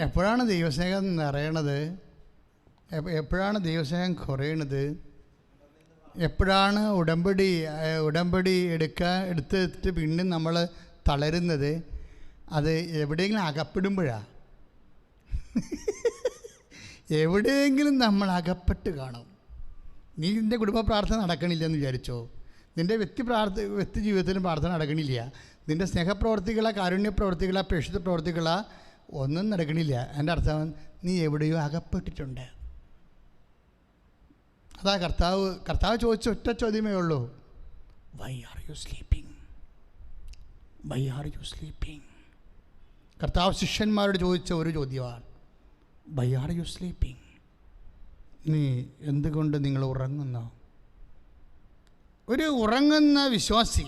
എപ്പോഴാണ് ദൈവസ്നേഹം നിറയണത്? എപ്പോഴാണ് ദൈവസ്നേഹം കുറയണത്? എപ്പോഴാണ് ഉടമ്പടി എടുത്തിട്ട് വീണ്ടും നമ്മൾ തളരുന്നത്? അത് എവിടെയെങ്കിലും അകപ്പെടുമ്പോഴാണ്. എവിടെയെങ്കിലും നമ്മൾ അകപ്പെട്ട് കാണും. നീ നിൻ്റെ കുടുംബ പ്രാർത്ഥന നടക്കണില്ലെന്ന് വിചാരിച്ചോ, നിൻ്റെ വ്യക്തി ജീവിതത്തിലും പ്രാർത്ഥന നടക്കണില്ല, നിൻ്റെ സ്നേഹപ്രവർത്തികളാ, കാരുണ്യപ്രവർത്തികളാ, പ്രേക്ഷിത പ്രവർത്തികളാ, ഒന്നും നടക്കണില്ല. എൻ്റെ അർത്ഥം നീ എവിടെയോ അകപ്പെട്ടിട്ടുണ്ട്. അതാ കർത്താവ് ചോദിച്ച ഒറ്റ ചോദ്യമേ ഉള്ളൂ, why are you sleeping? Why are you sleeping? കർത്താവ് ശിഷ്യന്മാരോട് ചോദിച്ച ഒരു ചോദ്യമാണ്, വൈ ആർ യു സ്ലീപ്പിംഗ്? നീ എന്തുകൊണ്ട് നിങ്ങൾ ഉറങ്ങുന്നു? ഒരു ഉറങ്ങുന്ന വിശ്വാസി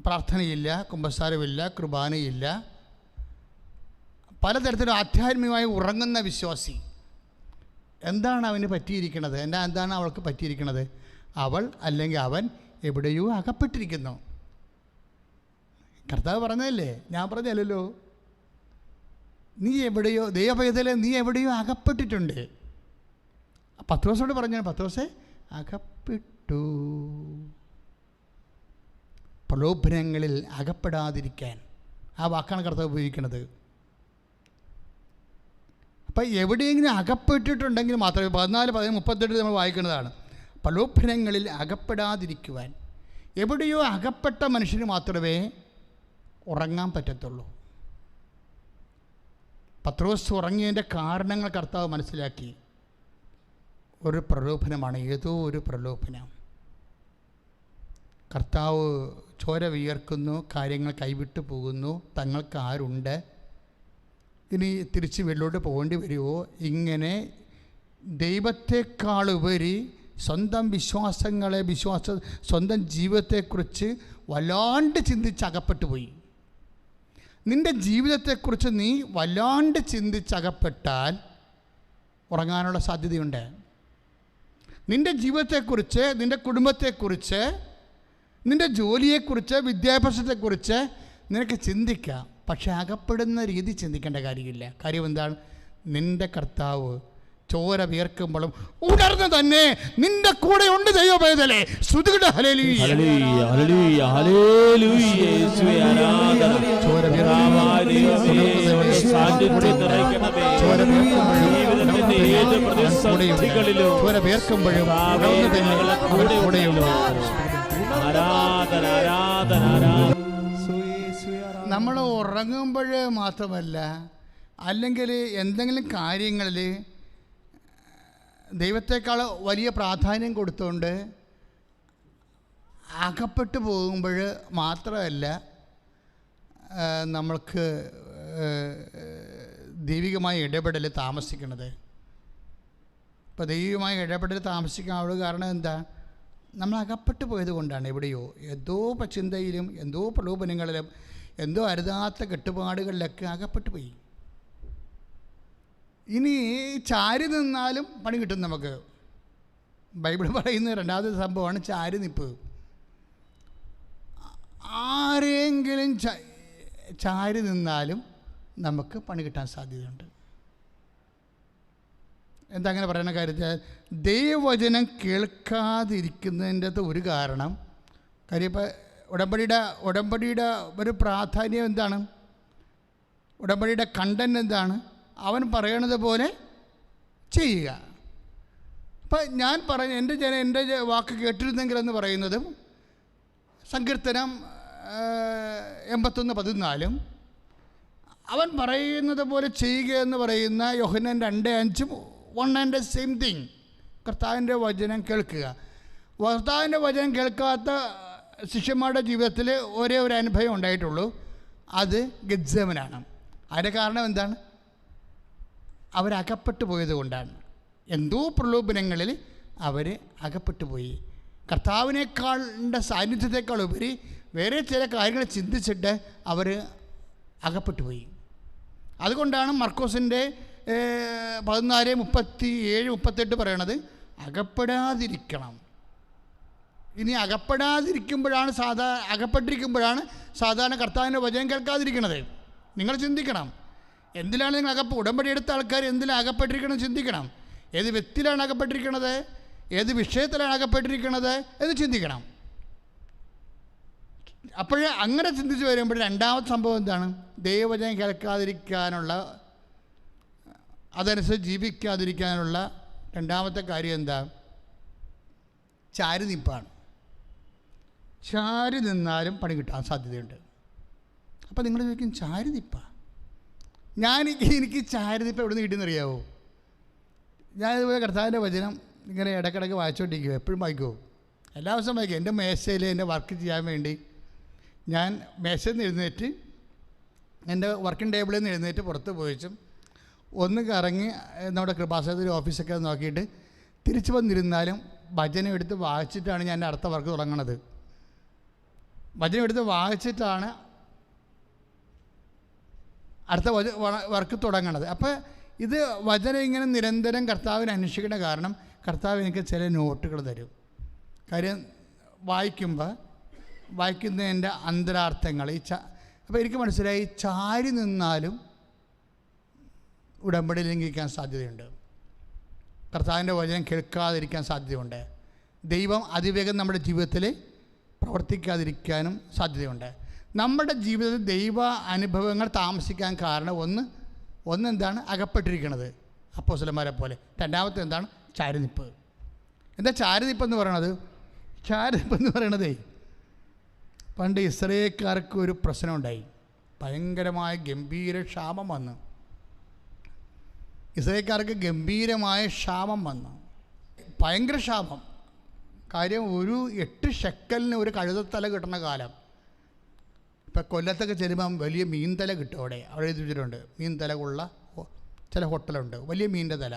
പ്രാർത്ഥനയില്ല, കുമ്പസാരമില്ല, കുർബാനയില്ല, പലതരത്തിലും ആധ്യാത്മികമായി ഉറങ്ങുന്ന വിശ്വാസി. എന്താണ് അവന് പറ്റിയിരിക്കുന്നത്? എന്താണ് അവൾക്ക് പറ്റിയിരിക്കുന്നത്? അവൾ അല്ലെങ്കിൽ അവൻ എവിടെയോ അകപ്പെട്ടിരിക്കുന്നു. കർത്താവ് പറഞ്ഞതല്ലേ, ഞാൻ പറഞ്ഞല്ലോ. നീ എവിടെയോ, ദൈവപൈതലെ നീ എവിടെയോ അകപ്പെട്ടിട്ടുണ്ട്. പത്രോസോട് പറഞ്ഞു, പത്രോസേ അകപ്പെട്ടു. പ്രലോഭനങ്ങളിൽ അകപ്പെടാതിരിക്കാൻ ആ വാക്കാണ് കർത്താവ് ഉപയോഗിക്കുന്നത്. അപ്പം എവിടെയെങ്കിലും അകപ്പെട്ടിട്ടുണ്ടെങ്കിൽ മാത്രമേ 14, 15, 38 നമ്മൾ വായിക്കുന്നതാണ്. പ്രലോഭനങ്ങളിൽ അകപ്പെടാതിരിക്കുവാൻ. എവിടെയോ അകപ്പെട്ട മനുഷ്യന് മാത്രമേ ഉറങ്ങാൻ പറ്റത്തുള്ളൂ. പത്രോസ് ഉറങ്ങിയതിൻ്റെ കാരണങ്ങൾ കർത്താവ് മനസ്സിലാക്കി. ഒരു പ്രലോഭനമാണ്, ഏതോ ഒരു പ്രലോഭനം. കർത്താവ് ചോര വിയർക്കുന്നു, കാര്യങ്ങൾ കൈവിട്ടു പോകുന്നു, തങ്ങൾക്ക് ആരുണ്ട്, ഇനി തിരിച്ച് വെളിലോട്ട് പോകേണ്ടി വരുമോ? ഇങ്ങനെ ദൈവത്തെക്കാളുപരി സ്വന്തം വിശ്വാസങ്ങളെ, സ്വന്തം ജീവിതത്തെക്കുറിച്ച് വല്ലാണ്ട് ചിന്തിച്ചകപ്പെട്ടു പോയി. നിൻ്റെ ജീവിതത്തെക്കുറിച്ച് നീ വല്ലാണ്ട് ചിന്തിച്ചകപ്പെട്ടാൽ ഉറങ്ങാനുള്ള സാധ്യതയുണ്ട്. നിൻ്റെ ജീവിതത്തെക്കുറിച്ച്, നിൻ്റെ കുടുംബത്തെക്കുറിച്ച്, നിൻ്റെ ജോലിയെക്കുറിച്ച്, വിദ്യാഭ്യാസത്തെക്കുറിച്ച് നിനക്ക് ചിന്തിക്കാം. പക്ഷെ അകപ്പെടുന്ന രീതി ചിന്തിക്കേണ്ട കാര്യമില്ല. കാര്യം എന്താണ്? നിൻ്റെ കർത്താവ് ചോര വിയർക്കുമ്പോഴും ഉണർന്ന് തന്നെ നിന്റെ കൂടെ ഉണ്ട്. ദൈവവേദലേ സ്തുതികട ഹല്ലേലൂയ ഹല്ലേലൂയ ഹല്ലേലൂയ ഹല്ലേലൂയ. യേശുവേ ആരാധന. ചോര വിയർക്കുമ്പോഴും സാന്നിധ്യം നിറയ്ക്കണമേ. ചോര വിയർക്കുമ്പോഴും ഏത് പ്രതിസന്ധികളിലും ചോര വിയർക്കുമ്പോഴും ഉണർന്ന് തന്നെ അവരുടെ കൂടെയുണ്ട്. ആരാധന ആരാധന ആരാധന. നമ്മൾ ഉറങ്ങുമ്പോൾ മാത്രമല്ല, അല്ലെങ്കിൽ എന്തെങ്കിലും കാര്യങ്ങളിൽ ദൈവത്തെക്കാൾ വലിയ പ്രാധാന്യം കൊടുത്തുകൊണ്ട് അകപ്പെട്ടു പോകുമ്പോൾ മാത്രമല്ല നമ്മൾക്ക് ദൈവികമായ ഇടപെടൽ താമസിക്കുന്നത്. ഇപ്പോൾ ദൈവികമായ ഇടപെടൽ താമസിക്കാനുള്ള കാരണം എന്താ? നമ്മൾ അകപ്പെട്ടു പോയത് കൊണ്ടാണ്. എവിടെയോ എന്തോ ചിന്തയിലും എന്തോ പ്രലോഭനങ്ങളിലും എന്തോ അരുതാത്ത കെട്ടുപാടുകളിലൊക്കെ അകപ്പെട്ടു പോയി. ഇനി ചാരി നിന്നാലും പണി കിട്ടും നമുക്ക്. ബൈബിൾ പറയുന്ന രണ്ടാമത്തെ സംഭവമാണ് ചാരി നിപ്പ്. ആരെങ്കിലും ചാരി നിന്നാലും നമുക്ക് പണി കിട്ടാൻ സാധ്യതയുണ്ട്. എന്താ അങ്ങനെ പറയുന്ന കാര്യത്തിൽ ദൈവവചനം കേൾക്കാതിരിക്കുന്നതിൻ്റെ ഒരു കാരണം, കാര്യം ഇപ്പോൾ ഉടമ്പടിയുടെ ഒരു പ്രാധാന്യം എന്താണ്? ഉടമ്പടിയുടെ കണ്ടന്റ് എന്താണ്? അവൻ പറയണത് പോലെ ചെയ്യുക. അപ്പം ഞാൻ എൻ്റെ വാക്ക് കേട്ടിരുന്നെങ്കിലെന്ന് പറയുന്നതും സങ്കീർത്തനം 81:14 അവൻ പറയുന്നത് പോലെ ചെയ്യുക എന്ന് പറയുന്ന യോഹന്നാൻ 2:5 വൺ ആൻഡ് സെയിം തിങ്. കർത്താവിൻ്റെ വചനം കേൾക്കുക. കർത്താവിൻ്റെ വചനം കേൾക്കാത്ത ശിഷ്യന്മാരുടെ ജീവിതത്തിൽ ഒരേ ഒരു അനുഭവം ഉണ്ടായിട്ടുള്ളൂ. അത് ഗെത്സമനാണ്. അതിൻ്റെ കാരണം എന്താണ്? അവരകപ്പെട്ടു പോയത് കൊണ്ടാണ്. എന്തോ പ്രലോഭനങ്ങളിൽ അവർ അകപ്പെട്ടു പോയി. കർത്താവിനേക്കാളുടെ സാന്നിധ്യത്തെക്കാൾ ഉപരി വേറെ ചില കാര്യങ്ങൾ ചിന്തിച്ചിട്ട് അവർ അകപ്പെട്ടു പോയി. അതുകൊണ്ടാണ് മർക്കോസിൻ്റെ 14:37-38 പറയണത് അകപ്പെടാതിരിക്കണം. ഇനി അകപ്പെടാതിരിക്കുമ്പോഴാണ് അകപ്പെട്ടിരിക്കുമ്പോഴാണ് സാധാരണ കർത്താവിൻ്റെ വചനം കേൾക്കാതിരിക്കണത്. നിങ്ങൾ ചിന്തിക്കണം, എന്തിലാണ് നിങ്ങൾ ഉടമ്പടി എടുത്ത ആൾക്കാർ എന്തിലാണ് അകപ്പെട്ടിരിക്കണം ചിന്തിക്കണം. ഏത് വ്യക്തിയിലാണ് അകപ്പെട്ടിരിക്കുന്നത്, ഏത് വിഷയത്തിലാണ് അകപ്പെട്ടിരിക്കുന്നത് എന്ന് ചിന്തിക്കണം. അപ്പോഴേ അങ്ങനെ ചിന്തിച്ച് വരുമ്പോൾ രണ്ടാമത്തെ സംഭവം എന്താണ്? ദൈവവചനം കേൾക്കാതിരിക്കാനുള്ള, അതനുസരിച്ച് ജീവിക്കാതിരിക്കാനുള്ള രണ്ടാമത്തെ കാര്യം എന്താ? ചാരി നിപ്പാണ്. ചാരി നിന്നാലും പണി കിട്ടാൻ സാധ്യതയുണ്ട്. അപ്പോൾ നിങ്ങൾ ചോദിക്കും, ചാരി നിപ്പ? എനിക്ക് ചാരി നിപ്പ എവിടെ നിന്ന് കിട്ടിയെന്നറിയാവോ? ഞാനിതുപോലെ കർത്താവിൻ്റെ വചനം ഇങ്ങനെ ഇടയ്ക്കിടയ്ക്ക് വായിച്ചുകൊണ്ടിരിക്കുമോ? എപ്പോഴും വായിക്കുമോ? എല്ലാ ദിവസവും വായിക്കും. എൻ്റെ മേശയിൽ എൻ്റെ വർക്ക് ചെയ്യാൻ വേണ്ടി ഞാൻ മേശയിൽ നിന്ന് എഴുന്നേറ്റ്, എൻ്റെ വർക്കിംഗ് ടേബിളിൽ നിന്ന് എഴുന്നേറ്റ് പുറത്ത് പോയിച്ചും ഒന്ന് കറങ്ങി നമ്മുടെ കൃപാസനത്തിൻ്റെ ഓഫീസൊക്കെ നോക്കിയിട്ട് തിരിച്ചു വന്നിരുന്നാലും ഭജനം എടുത്ത് വായിച്ചിട്ടാണ് ഞാൻ എൻ്റെ അടുത്ത വർക്ക് തുടങ്ങണത്. ഭജനം എടുത്ത് വായിച്ചിട്ടാണ് അടുത്ത വർക്ക് തുടങ്ങണത്. അപ്പോൾ ഇത് വചനം ഇങ്ങനെ നിരന്തരം കർത്താവിനെ അന്വേഷിക്കേണ്ട കാരണം കർത്താവ് എനിക്ക് ചില നോട്ടുകൾ തരും. കാര്യം വായിക്കുന്നതിൻ്റെ അന്തരാർത്ഥങ്ങൾ അപ്പോൾ എനിക്ക് മനസ്സിലായി, ചാരി നിന്നാലും ഉടമ്പടി ലംഘിക്കാൻ സാധ്യതയുണ്ട്. കർത്താവിൻ്റെ വചനം കേൾക്കാതിരിക്കാൻ സാധ്യതയുണ്ട്. ദൈവം അതിവേഗം നമ്മുടെ ജീവിതത്തിൽ പ്രവർത്തിക്കാതിരിക്കാനും സാധ്യതയുണ്ട്. നമ്മുടെ ജീവിതത്തിൽ ദൈവ അനുഭവങ്ങൾ താമസിക്കാൻ കാരണം ഒന്നെന്താണ്? അകപ്പെട്ടിരിക്കുന്നത് അപ്പോസ്തലന്മാരെ പോലെ. രണ്ടാമത്തെ എന്താണ്? ചാരിനിപ്പ്. എന്താ ചാരിനിപ്പെന്ന് പറയണത്? ചാരിനിപ്പെന്ന് പറയണതേ, പണ്ട് ഇസ്രായേൽക്കാർക്ക് ഒരു പ്രശ്നമുണ്ടായി. ഭയങ്കരമായ ഗംഭീര ക്ഷാമം വന്നു. ഇസ്രായേൽക്കാർക്ക് ഗംഭീരമായ ക്ഷാമം വന്നു, ഭയങ്കര ക്ഷാമം. കാര്യം 8 ഷെക്കലിന് ഒരു കഴുതത്തല കിട്ടുന്ന കാലം. ഇപ്പം കൊല്ലത്തൊക്കെ ചെല്ലുമ്പം വലിയ മീൻ തല കിട്ടും. അവിടെ എഴുതി വെച്ചിട്ടുണ്ട് മീൻ തല ഉള്ള ചില ഹോട്ടലുണ്ട്, വലിയ മീനിൻ്റെ തല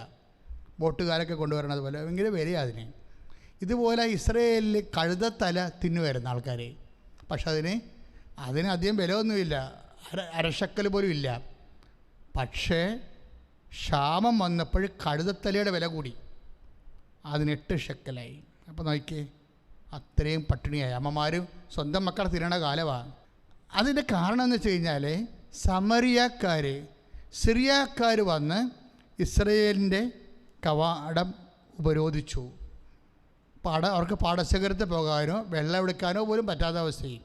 ബോട്ടുകാരൊക്കെ കൊണ്ടുവരണത് പോലെ ഭയങ്കര വിലയാണ് അതിന്. ഇതുപോലെ ഇസ്രയേലിൽ കഴുതത്തല തിന്നുവരുന്ന ആൾക്കാർ. പക്ഷെ അതിന് അധികം വിലയൊന്നുമില്ല, അരശക്കൽ പോലും ഇല്ല. പക്ഷേ ക്ഷാമം വന്നപ്പോൾ കഴുതത്തലയുടെ വില കൂടി, അതിന് 8 ഷെക്കലായി. അപ്പോൾ നോക്കിയേ, അത്രയും പട്ടിണിയായി. അമ്മമാരും സ്വന്തം മക്കളെ തിന്നണ കാലമാണ്. അതിൻ്റെ കാരണം എന്ന് വെച്ച് കഴിഞ്ഞാൽ സമറിയക്കാർ, സിറിയക്കാർ വന്ന് ഇസ്രയേലിൻ്റെ കവാടം ഉപരോധിച്ചു. അവർക്ക് പാടശേഖരത്തിൽ പോകാനോ വെള്ളം എടുക്കാനോ പോലും പറ്റാത്ത അവസ്ഥയിൽ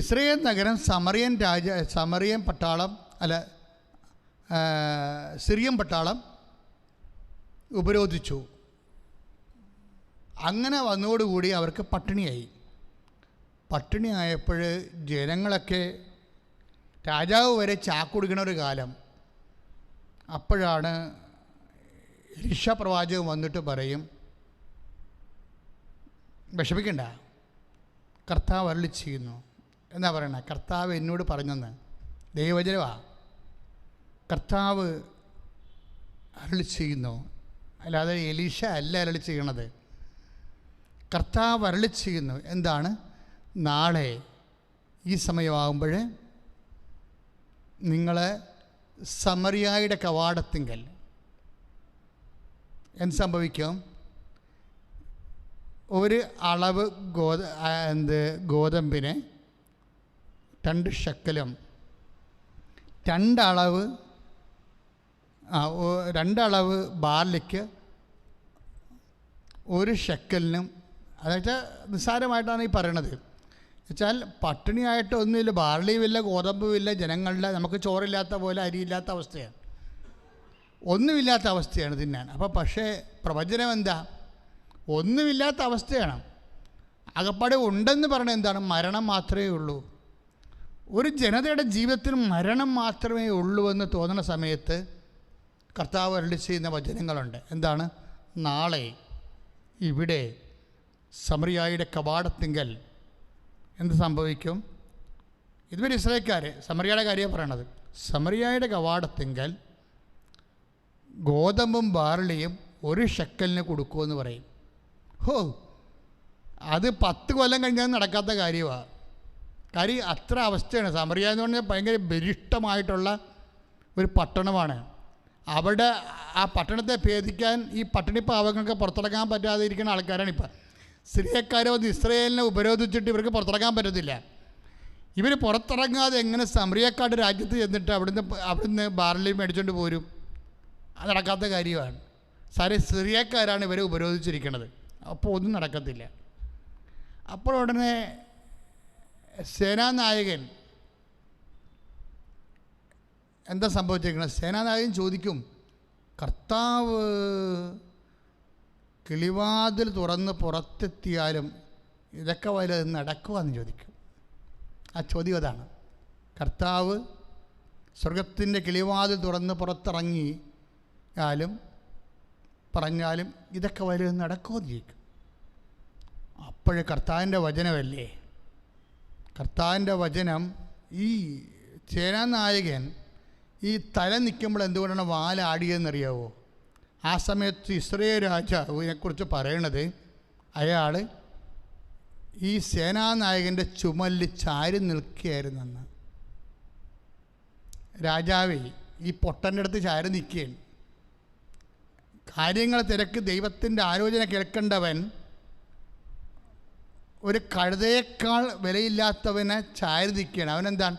ഇസ്രയേൽ നഗരം സമറിയൻ പട്ടാളം സിറിയൻ പട്ടാളം ഉപരോധിച്ചു. അങ്ങനെ വന്നതോടുകൂടി അവർക്ക് പട്ടിണിയായി. പട്ടിണിയായപ്പോൾ ജനങ്ങളൊക്കെ, രാജാവ് വരെ ചാക്കുടിക്കണ ഒരു കാലം. അപ്പോഴാണ് എലീശ പ്രവാചകൻ വന്നിട്ട് പറയും, വിഷമിക്കണ്ട, കർത്താവ് അരുളി ചെയ്യുന്നു. എന്നാ പറയണേ? കർത്താവ് എന്നോട് പറഞ്ഞെന്ന്. ദൈവവചനമാണ്. കർത്താവ് അരുളി ചെയ്യുന്നു, അല്ലാതെ എലീശ അല്ല അരുളി ചെയ്യണത്. കർത്താവ് അരുളി ചെയ്യുന്നു. എന്താണ്? നാളെ ഈ സമയമാകുമ്പോൾ നിങ്ങൾ സമറിയായുടെ കവാടത്തിങ്കൽ എന്ത് സംഭവിക്കും? ഒരു അളവ് ഗോതമ്പിന് 2 ഷെക്കലും, 2 അളവ് ബാർലിക്ക് 1 ഷെക്കലിനും, അതായത് നിസ്സാരമായിട്ടാണ് ഈ പറയണത്. വെച്ചാൽ പട്ടിണിയായിട്ട് ഒന്നുമില്ല, ബാർലിയുമില്ല, ഗോതമ്പുമില്ല, ജനങ്ങളുടെ നമുക്ക് ചോറില്ലാത്ത പോലെ അരിയില്ലാത്ത അവസ്ഥയാണ്, ഒന്നുമില്ലാത്ത അവസ്ഥയാണ് തിന്നാൻ. അപ്പോൾ പക്ഷേ പ്രവചനം എന്താ? ഒന്നുമില്ലാത്ത അവസ്ഥയാണ്. അകപ്പാടെ ഉണ്ടെന്ന് പറഞ്ഞാൽ എന്താണ്? മരണം മാത്രമേ ഉള്ളൂ. ഒരു ജനതയുടെ ജീവിതത്തിൽ മരണം മാത്രമേ ഉള്ളൂ എന്ന് തോന്നുന്ന സമയത്ത് കർത്താവ് അരുളി ചെയ്യുന്ന വചനങ്ങളുണ്ട്. എന്താണ്? നാളെ ഇവിടെ സമറിയായുടെ കവാടത്തിങ്കൽ എന്ത് സംഭവിക്കും? ഇതുവരെ ഇസ്രായേൽക്കാർ സമറിയയുടെ കാര്യമാണ് പറയണത്. സമറിയായുടെ കവാടത്തിങ്കൽ ഗോതമ്പും ബാർലിയും 1 ഷെക്കലിന് കൊടുക്കുമെന്ന് പറയും. അത് 10 കൊല്ലം കഴിഞ്ഞാൽ നടക്കാത്ത കാര്യമാണ്. കാര്യം അത്ര അവസ്ഥയാണ്. സമറിയ എന്ന് പറഞ്ഞാൽ ഭയങ്കര ബലിഷ്ഠമായിട്ടുള്ള ഒരു പട്ടണമാണ്. അവിടെ ആ പട്ടണത്തെ ഭേദിക്കാൻ ഈ പട്ടിണി പാവങ്ങൾക്ക് പുറത്തിറങ്ങാൻ പറ്റാതെ ഇരിക്കുന്ന ആൾക്കാരാണ് ഇപ്പം. സിറിയക്കാരോ ഇസ്രയേലിനെ ഉപരോധിച്ചിട്ട് ഇവർക്ക് പുറത്തിറങ്ങാൻ പറ്റത്തില്ല. ഇവർ പുറത്തിറങ്ങാതെ എങ്ങനെ സമറിയക്കാരുടെ രാജ്യത്ത് ചെന്നിട്ട് അവിടുന്ന് ബാർലി മേടിച്ചുകൊണ്ട് പോരും? അത് നടക്കാത്ത കാര്യമാണ്. സിറിയക്കാരാണ് ഇവരെ ഉപരോധിച്ചിരിക്കുന്നത്. അപ്പോൾ ഒന്നും നടക്കത്തില്ല. അപ്പോൾ ഉടനെ സേനാനായകൻ എന്താ സംഭവിച്ചിരിക്കുന്നത്? സേനാനായകൻ ചോദിക്കും, കർത്താവ് കിളിവാതിൽ തുറന്ന് പുറത്തെത്തിയാലും ഇതൊക്കെ വല്ലതും നടക്കുമെന്ന് ചോദിക്കും. ആ ചോദ്യം അതാണ്. കർത്താവ് സ്വർഗത്തിൻ്റെ കിളിവാതിൽ തുറന്ന് പുറത്തിറങ്ങിയാലും പറഞ്ഞാലും ഇതൊക്കെ വല്ലതും നടക്കുമെന്ന് ചോദിക്കും. അപ്പോഴേ കർത്താവിൻ്റെ വചനമല്ലേ? കർത്താവിൻ്റെ വചനം. ഈ സേനാനായകൻ ഈ തല നിൽക്കുമ്പോൾ എന്തുകൊണ്ടാണ് വാലാടിയതെന്നറിയാവോ? ആ സമയത്ത് ഇസ്രായേൽ രാജാവിനെക്കുറിച്ച് പറയണത്, അയാൾ ഈ സേനാനായകൻ്റെ ചുമലിൽ ചാരി നിൽക്കുകയായിരുന്നെന്ന്. രാജാവേ ഈ പൊട്ടൻ്റെ അടുത്ത് ചാരി നിൽക്കുകയാണ്. കാര്യങ്ങൾ തിരക്ക് ദൈവത്തിൻ്റെ ആലോചന കേൾക്കേണ്ടവൻ ഒരു കഴുതയേക്കാൾ വിലയില്ലാത്തവനെ ചാരി നിൽക്കുകയാണ്. അവനെന്താണ്?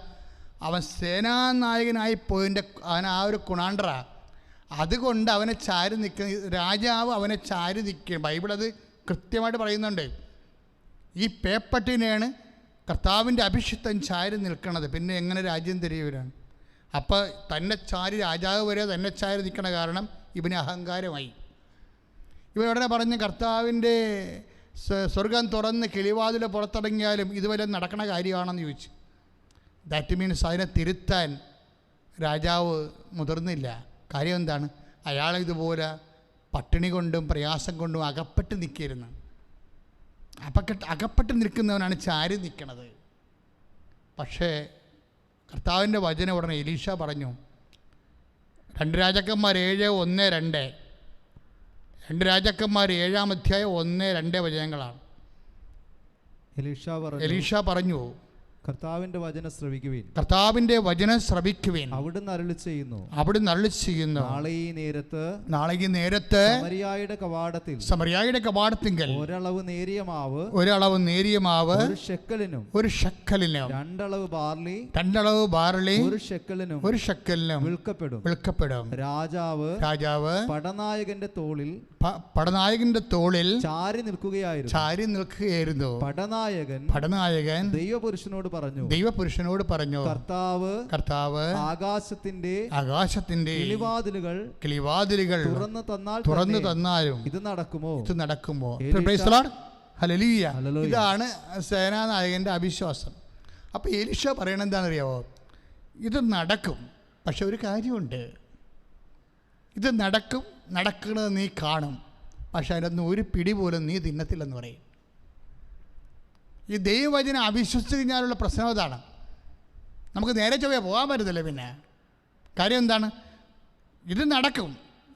അവൻ സേനാനായകനായി പോയതിൻ്റെ അവൻ ആ ഒരു കുണാണ്ടറാ. അതുകൊണ്ട് അവനെ ചാരി നിൽക്കുന്ന രാജാവ് അവനെ ചാരി നിൽക്കുക. ബൈബിൾ അത് കൃത്യമായിട്ട് പറയുന്നുണ്ട്. ഈ പേപ്പട്ടിനെയാണ് കർത്താവിൻ്റെ അഭിഷിക്തൻ ചാരി നിൽക്കണത്. പിന്നെ എങ്ങനെ രാജ്യം തിരിയവരാണ്? അപ്പോൾ തന്നെ ചാരി രാജാവ് വരെ തന്നെ ചാരി നിൽക്കണ കാരണം ഇവന് അഹങ്കാരമായി. ഇവൻ ഉടനെ പറഞ്ഞ്, കർത്താവിൻ്റെ സ്വർഗം തുറന്ന് കിളിവാതിൽ പുറത്തിറങ്ങിയാലും ഇതുവരെ നടക്കണ കാര്യമാണെന്ന് ചോദിച്ചു. ദാറ്റ് മീൻസ് അതിനെ തിരുത്താൻ രാജാവ് മുതിർന്നില്ല. കാര്യം എന്താണ്? അയാൾ ഇതുപോലെ പട്ടിണി കൊണ്ടും പ്രയാസം കൊണ്ടും അകപ്പെട്ട് നിൽക്കിയിരുന്നു. അകപ്പെട്ട് നിൽക്കുന്നവനാണ് ചാരി നിൽക്കുന്നത്. പക്ഷേ കർത്താവിൻ്റെ വചനം ഉടനെ എലീശ പറഞ്ഞു. 2 രാജാക്കന്മാർ 7:1-2, 2 രാജാക്കന്മാർ 7-ാം അധ്യായം 1-2 വചനങ്ങളാണ്. എലീശ പറഞ്ഞു, കർത്താവിന്റെ വചനം ശ്രവിക്കുവിൻ, കർത്താവിന്റെ വചനം ശ്രവിക്കുവിൻ, അവിടുന്ന് അരുളി ചെയ്യുന്നു, നാളെ ഈ നേരത്ത് സമരിയായുടെ കവാടത്തിൽ ഒരളവ് നേരിയ മാവ് ഒരു ഷെക്കലിനും 2 അളവ് ബാർലി ഒരു ഷെക്കലിനും വിൽക്കപ്പെടും. രാജാവ് പടനായകന്റെ തോളിൽ ചാരി നിൽക്കുകയായിരുന്നു. പടനായകൻ ദൈവപുരുഷനോട് പറഞ്ഞു, കർത്താവ് ആകാശത്തിന്റെ കിളിവാതിലുകൾ തുറന്നു തന്നാലും ഇത് നടക്കുമോ? ഹല്ലേലൂയ. ഇതാണ് സേനാനായകന്റെ അവിശ്വാസം. അപ്പോൾ എലീശ പറയണത് എന്താണെന്നറിയാമോ? ഇത് നടക്കും, പക്ഷെ ഒരു കാര്യമുണ്ട്, ഇത് നടക്കുന്നത് നീ കാണും, പക്ഷെ അതിനൊന്നും ഒരു പിടി പോലും നീ തിന്നത്തില്ലെന്ന് പറയും. ഈ ദൈവവചനം അവിശ്വസിച്ച് കഴിഞ്ഞാലുള്ള പ്രശ്നം അതാണ്. നമുക്ക് നേരെ ചൊവ്വേ പോകാൻ പറ്റത്തില്ല. പിന്നെ കാര്യം എന്താണ്? ഇത് നടക്കും,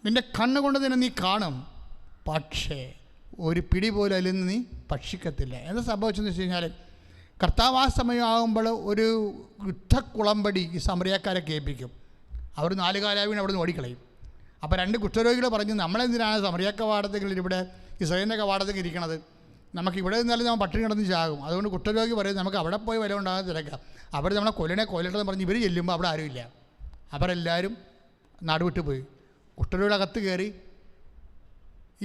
നിൻ്റെ കണ്ണുകൊണ്ട് തന്നെ നീ കാണും, പക്ഷേ ഒരു പിടി പോലും അതിൽ നിന്ന് നീ ഭക്ഷിക്കത്തില്ല. എന്താ സംഭവിച്ചെന്ന് വെച്ച് കഴിഞ്ഞാൽ, കർത്താവ് ആ സമയമാകുമ്പോൾ ഒരു യുദ്ധക്കുളമ്പടി ഈ സമറിയക്കാരെ കേൾപ്പിക്കും. അവർ 4 കാലാവിനെ അവിടെ നിന്ന് ഓടിക്കളയും. അപ്പോൾ 2 കുഷ്ഠരോഗികൾ പറഞ്ഞു, നമ്മളെന്തിനാണ് സമറിയ കവാടത്തിൽ ഇവിടെ ഇസ്രായേലിൻ്റെ കവാടത്തിൽ ഇരിക്കണത്? നമുക്ക് ഇവിടെ നിന്നാലും നമ്മൾ പട്ടിണി കിടന്ന് ചാകും. അതുകൊണ്ട് കുഷ്ഠരോഗി പറയും, നമുക്ക് അവിടെ പോയി വില ഉണ്ടാകാൻ തിരക്കാം. അവർ നമ്മളെ കൊല്ലട്ടെന്ന് പറഞ്ഞ് ഇവർ ചെല്ലുമ്പോൾ അവിടെ ആരുമില്ല. അവരെല്ലാവരും നാടുവിട്ട് പോയി. കുഷ്ഠരോഗിയുടെ കയറി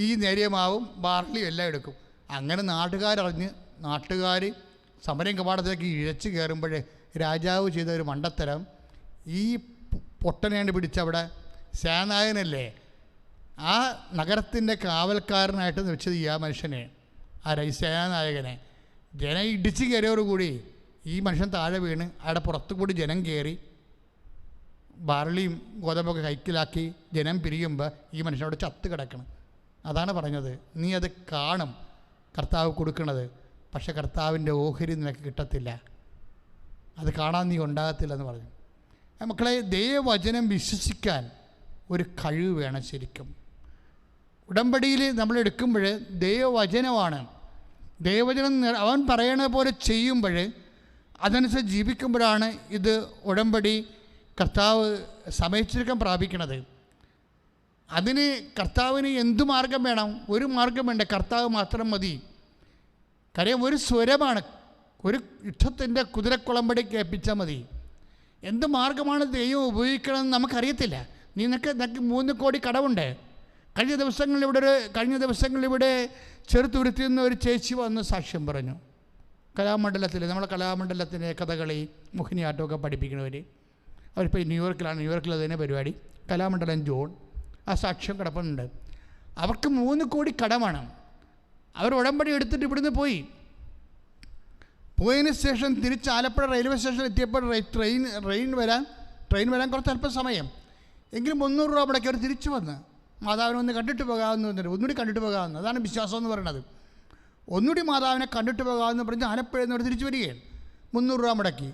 ഈ നേരിയ മാവും ബാർലിയും എല്ലാം എടുക്കും. അങ്ങനെ നാട്ടുകാർ സമരം കവാടത്തിലേക്ക് ഇഴച്ച് കയറുമ്പോഴേ രാജാവ് ചെയ്ത ഒരു മണ്ടത്തരം, ഈ പൊട്ടനെയാണ് പിടിച്ചവിടെ സേനാനായകനല്ലേ, ആ നഗരത്തിൻ്റെ കാവൽക്കാരനായിട്ട് വെച്ചത് ഈ ആ മനുഷ്യനെ, ആ സേനാനായകനെ. ജനം ഇടിച്ച് കയറിയോടുകൂടി ഈ മനുഷ്യൻ താഴെ വീണ് അവിടെ പുറത്തുകൂടി ജനം കയറി ബാർലിയും ഗോതമ്പൊക്കെ കൈക്കിലാക്കി ജനം പിരിയുമ്പോൾ ഈ മനുഷ്യനോട് ചത്ത് കിടക്കണം. അതാണ് പറഞ്ഞത്, നീ അത് കാണും കർത്താവ് കൊടുക്കണത്, പക്ഷെ കർത്താവിൻ്റെ ഓഹരി നിനക്ക് കിട്ടത്തില്ല, അത് കാണാൻ നീ ഉണ്ടാകത്തില്ലെന്ന് പറഞ്ഞു. മക്കളെ, ദൈവവചനം വിശ്വസിക്കാൻ ഒരു കഴിവ് വേണം. ശരിക്കും ഉടമ്പടിയിൽ നമ്മൾ എടുക്കുമ്പോൾ ദൈവവചനമാണ്. ദൈവവചനം അവൻ പറയണ പോലെ ചെയ്യുമ്പോൾ അതനുസരിച്ച് ജീവിക്കുമ്പോഴാണ് ഇത് ഉടമ്പടി കർത്താവ് സമയച്ചുരുക്കം പ്രാപിക്കണത്. അതിന് കർത്താവിന് എന്തു മാർഗം വേണം? ഒരു മാർഗം വേണ്ട, കർത്താവ് മാത്രം മതി. കാര്യം ഒരു സ്വരമാണ്, ഒരു യുദ്ധത്തിൻ്റെ കുതിരക്കുളമ്പടി കേൾപ്പിച്ചാൽ മതി. എന്ത് മാർഗമാണ് ദൈവം ഉപയോഗിക്കണമെന്ന് നമുക്കറിയത്തില്ല. നിനക്ക് 3 കോടി കടമുണ്ട്. കഴിഞ്ഞ ദിവസങ്ങളിലിവിടെ ചെറുത്തുരുത്തിൽ നിന്ന് ഒരു ചേച്ചി വന്ന് സാക്ഷ്യം പറഞ്ഞു. നമ്മളെ കലാമണ്ഡലത്തിൻ്റെ കഥകളി മോഹിനിയാട്ടമൊക്കെ പഠിപ്പിക്കുന്നവർ, അവരിപ്പോൾ ന്യൂയോർക്കിൽ തന്നെ പരിപാടി. കലാമണ്ഡലം ജോൺ ആ സാക്ഷ്യം കിടപ്പുന്നുണ്ട്. അവർക്ക് 3 കോടി കടമാണ്. അവർ ഉടമ്പടി എടുത്തിട്ട് ഇവിടുന്ന് പോയതിന് ശേഷം തിരിച്ച് ആലപ്പുഴ റെയിൽവേ സ്റ്റേഷനിൽ എത്തിയപ്പോൾ ട്രെയിൻ വരാൻ കുറച്ച് അല്പം സമയം എങ്കിലും 300 രൂപ മുടക്കി അവർ തിരിച്ചു വന്ന് മാതാവിനെ ഒന്ന് കണ്ടിട്ട് പോകാമെന്ന് പറഞ്ഞിട്ട് ഒന്നുകൂടി കണ്ടിട്ട് പോകാമെന്ന്. അതാണ് വിശ്വാസം എന്ന് പറയുന്നത്. ഒന്നുകൂടി മാതാവിനെ കണ്ടിട്ട് പോകാമെന്ന് പറഞ്ഞ് ആലപ്പുഴയിൽ നിന്ന് അവർ തിരിച്ചു വരികയാണ്. 300 രൂപ മുടക്കി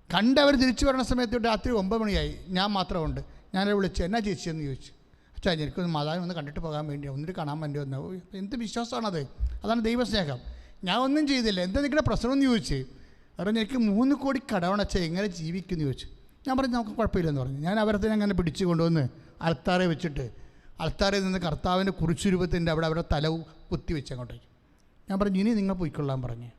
കണ്ടവർ തിരിച്ചു വരുന്ന സമയത്ത് രാത്രി 9 മണിയായി. ഞാൻ മാത്രമുണ്ട്. ഞാനത് വിളിച്ച് എന്നാ ചേച്ചിയെന്ന് ചോദിച്ചു. അച്ഛാ, എനിക്കൊന്ന് മാതാവിനെ ഒന്ന് കണ്ടിട്ട് പോകാൻ വേണ്ടി, ഒന്നിട്ട് കാണാൻ വേണ്ടി വന്നു. എന്ത് വിശ്വാസമാണത്? അതാണ് ദൈവസ്നേഹം. ഞാൻ ഒന്നും ചെയ്തില്ല, എന്താ നിങ്ങളുടെ പ്രശ്നമെന്ന് ചോദിച്ച്. കാരണം എനിക്ക് 3 കോടി കടവണച്ചാൽ എങ്ങനെ ജീവിക്കുമെന്ന് ചോദിച്ചു. ഞാൻ പറഞ്ഞു നമുക്ക് കുഴപ്പമില്ലെന്ന് പറഞ്ഞു. ഞാൻ അവരത്തിനെ അങ്ങനെ പിടിച്ച് കൊണ്ടുവന്ന് അൾത്താറെ വെച്ചിട്ട് അൾത്താറിൽ നിന്ന് കർത്താവിൻ്റെ കുരിശുരൂപത്തിൻ്റെ അവിടെ തല കുത്തി വെച്ച് അങ്ങോട്ടേക്ക്. ഞാൻ പറഞ്ഞു ഇനി നിങ്ങൾ പോയിക്കൊള്ളാൻ പറഞ്ഞു.